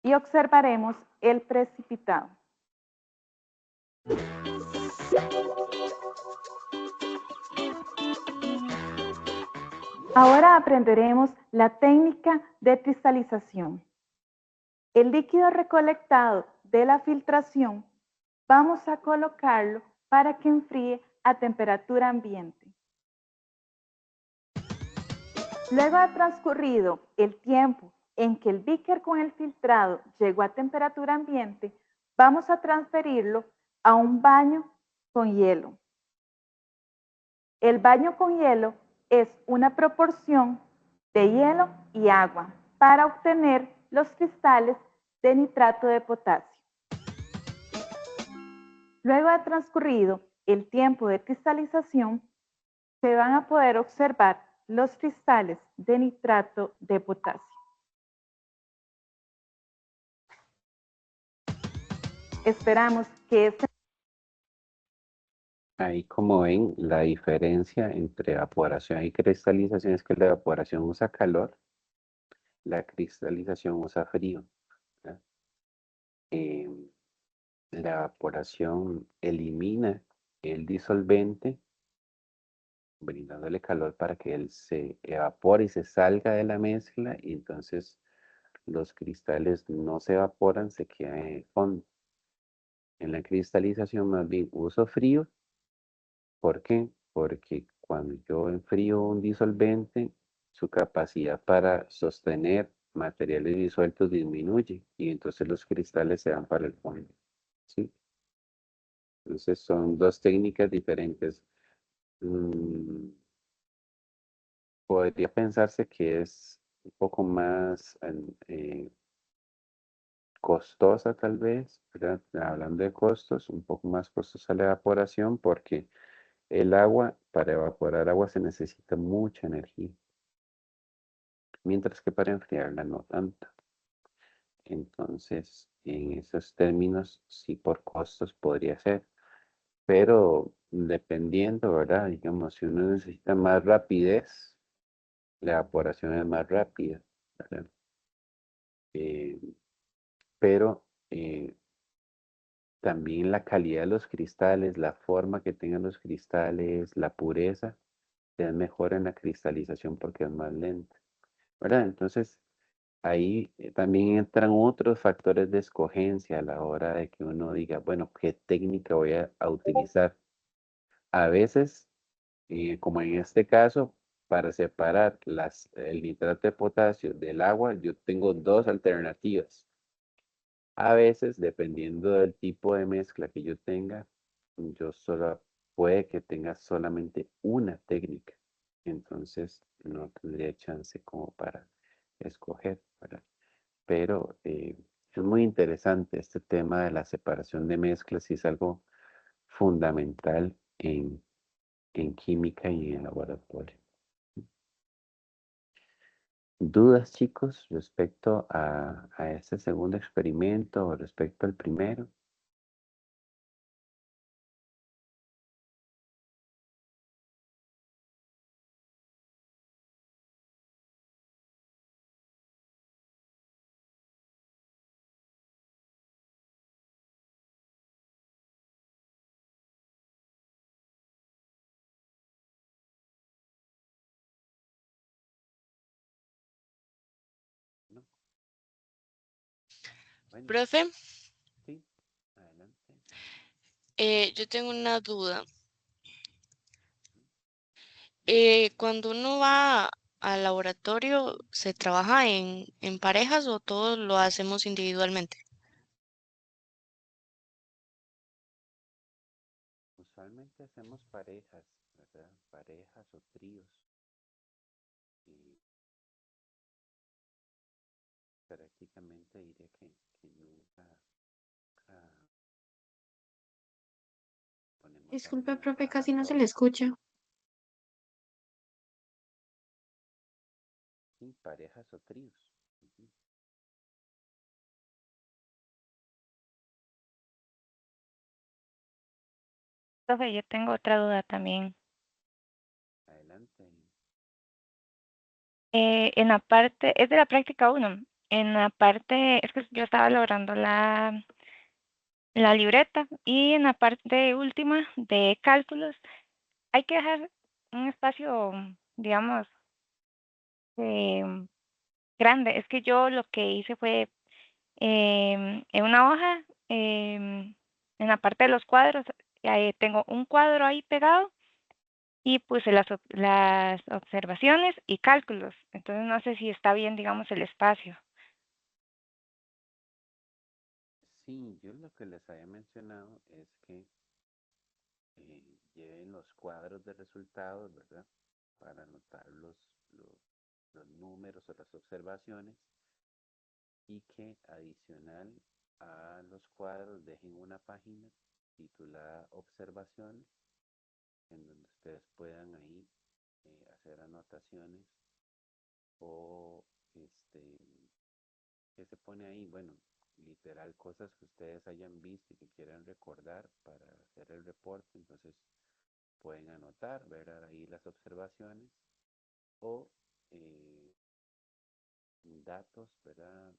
y observaremos el precipitado. Ahora aprenderemos la técnica de cristalización. El líquido recolectado de la filtración vamos a colocarlo para que enfríe a temperatura ambiente. Luego de transcurrido el tiempo en que el beaker con el filtrado llegó a temperatura ambiente, vamos a transferirlo a un baño con hielo. El baño con hielo es una proporción de hielo y agua para obtener los cristales de nitrato de potasio. Luego de transcurrido el tiempo de cristalización, se van a poder observar los cristales de nitrato de potasio. Esperamos que este... Ahí como ven, la diferencia entre evaporación y cristalización es que la evaporación usa calor, la cristalización usa frío, ¿verdad? La evaporación elimina el disolvente, brindándole calor para que él se evapore y se salga de la mezcla, y entonces los cristales no se evaporan, se quedan en el fondo. En la cristalización más bien uso frío. ¿Por qué? Porque cuando yo enfrío un disolvente, su capacidad para sostener materiales disueltos disminuye y entonces los cristales se van para el fondo, ¿sí? Entonces son dos técnicas diferentes. Mm, podría pensarse que es un poco más costosa tal vez, ¿verdad? Hablando de costos, un poco más costosa la evaporación porque el agua, para evaporar agua se necesita mucha energía, mientras que para enfriarla no tanto. Entonces, en esos términos, sí por costos podría ser, pero dependiendo, ¿verdad? Digamos, si uno necesita más rapidez, la evaporación es más rápida, ¿verdad? Eh, pero también la calidad de los cristales, la forma que tengan los cristales, la pureza, es mejor en la cristalización porque es más lenta, ¿verdad? Entonces, ahí también entran otros factores de escogencia a la hora de que uno diga, bueno, ¿qué técnica voy a utilizar? A veces, como en este caso, para separar el nitrato de potasio del agua, yo tengo dos alternativas. A veces, dependiendo del tipo de mezcla que yo tenga, puede que tenga solamente una técnica. Entonces, no tendría chance como para escoger, ¿verdad? Pero es muy interesante este tema de la separación de mezclas y es algo fundamental en química y en laboratorio. ¿Dudas, chicos, respecto a este segundo experimento o respecto al primero? ¿No? Bueno, Profe, sí, adelante. yo tengo una duda. Cuando uno va al laboratorio, ¿se trabaja en parejas o todos lo hacemos individualmente? Usualmente hacemos parejas, ¿verdad? Parejas o tríos. Y prácticamente diré que nunca ponemos a Disculpe, alguien a profe, trabajar casi no se solo. le escucha. Sí, parejas o tríos. Ujú. Profe, yo tengo otra duda también. Adelante. En la parte, es de la práctica 1. En la parte, es que yo estaba logrando la libreta y en la parte última de cálculos hay que dejar un espacio, digamos, eh, grande. Es que yo lo que hice fue en una hoja, en la parte de los cuadros, tengo un cuadro ahí pegado y puse las observaciones y cálculos. Entonces no sé si está bien, digamos, el espacio. Sí, yo lo que les había mencionado es que lleven los cuadros de resultados, ¿verdad? Para anotar los números o las observaciones y que adicional a los cuadros dejen una página titulada observaciones en donde ustedes puedan ahí hacer anotaciones o ¿qué se pone ahí? Bueno, literal cosas que ustedes hayan visto y que quieran recordar para hacer el reporte, entonces pueden anotar, ver ahí las observaciones o datos, ¿verdad?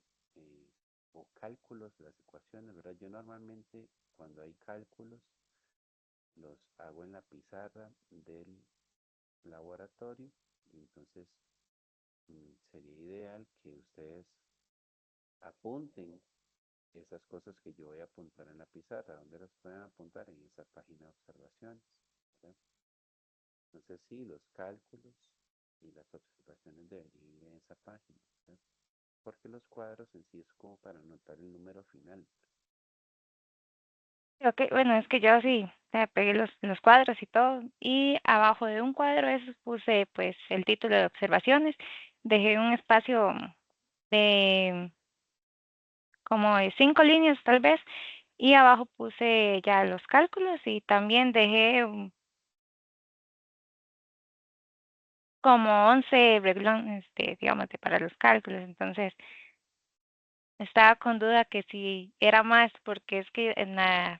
O cálculos de las ecuaciones, ¿verdad? Yo normalmente cuando hay cálculos los hago en la pizarra del laboratorio y entonces sería ideal que ustedes apunten esas cosas que yo voy a apuntar en la pizarra, donde las pueden apuntar en esa página de observaciones, ¿verdad? Entonces sí, los cálculos y las observaciones deberían ir en esa página, ¿verdad? Porque los cuadros en sí es como para anotar el número final. Ok, bueno, es que yo sí, o sea, pegué los cuadros y todo, y abajo de un cuadro eso puse pues el título de observaciones, dejé un espacio de como de 5 líneas tal vez, y abajo puse ya los cálculos y también dejé como 11 renglones, digamos, para los cálculos, entonces Estaba con duda que si era más, porque es que en la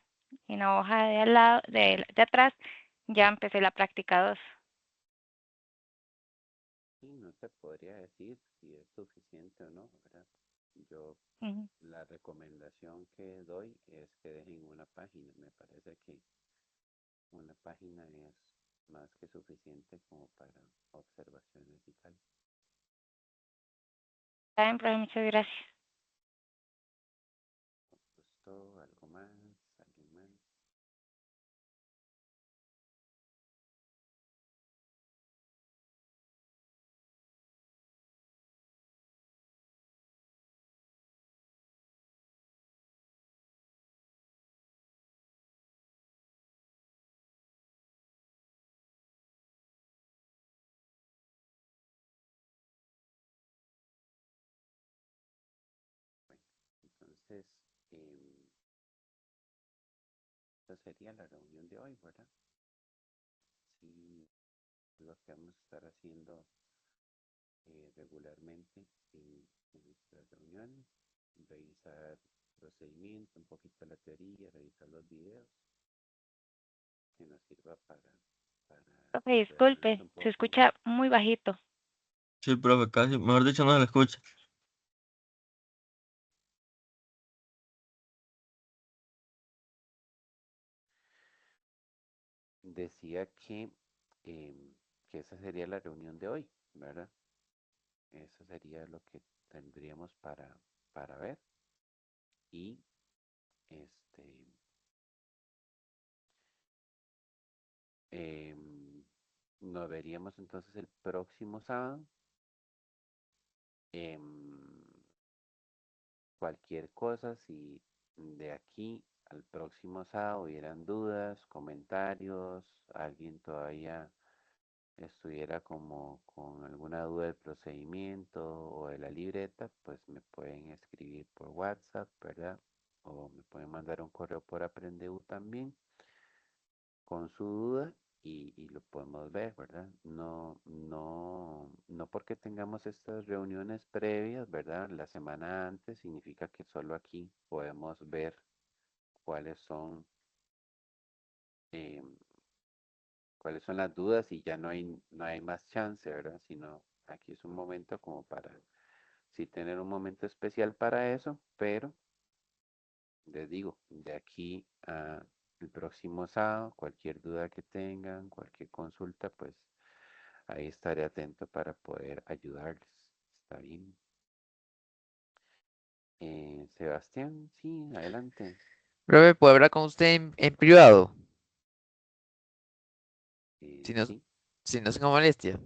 hoja de al lado, de atrás, ya empecé la práctica 2. Sí, no te podría decir si es suficiente o no, ¿verdad? Yo Ujú. la recomendación que doy es que dejen una página. Me parece que una página es más que suficiente como para observaciones y tal. Está bien, profe, muchas gracias. ¿Gustó? ¿Algo más? ¿Alguien más? Bueno, entonces, esta sería la reunión de hoy, ¿verdad? Sí, lo que vamos a estar haciendo regularmente en nuestras reuniones, revisar procedimiento, un poquito la teoría, revisar los videos, que nos sirva para Profe, relajarnos disculpe, un se poco. escucha muy bajito. Sí, profe, casi, mejor dicho, no se le escucha. Decía que esa sería la reunión de hoy, ¿verdad? Eso sería lo que tendríamos para ver. Y este nos veríamos entonces el próximo sábado. Cualquier cosa, si de aquí al próximo sábado hubieran dudas, comentarios, alguien todavía estuviera como con alguna duda del procedimiento o de la libreta, pues me pueden escribir por WhatsApp, ¿verdad? O me pueden mandar un correo por Aprendeu también con su duda y lo podemos ver, ¿verdad? No porque tengamos estas reuniones previas, ¿verdad? La semana antes significa que solo aquí podemos ver cuáles son eh, cuáles son las dudas y ya no hay más chance, ¿verdad? Sino aquí es un momento como para sí tener un momento especial para eso, pero les digo, de aquí a el próximo sábado, cualquier duda que tengan, cualquier consulta, pues ahí estaré atento para poder ayudarles. ¿Está bien? Sebastián, sí, adelante. Profe, ¿puedo hablar con usted en privado? Si no, Sí, si no es una molestia.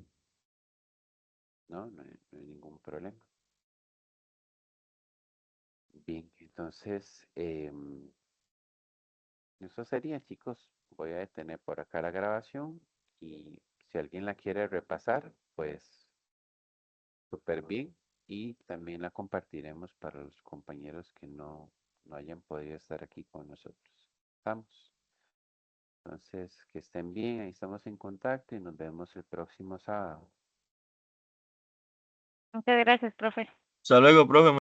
no hay ningún problema. Bien, entonces, eso sería, chicos. Voy a detener por acá la grabación y si alguien la quiere repasar, pues súper bien. Y también la compartiremos para los compañeros que no hayan podido estar aquí con nosotros. Estamos. Entonces, que estén bien, ahí estamos en contacto y nos vemos el próximo sábado. Muchas gracias, profe. Hasta luego, profe.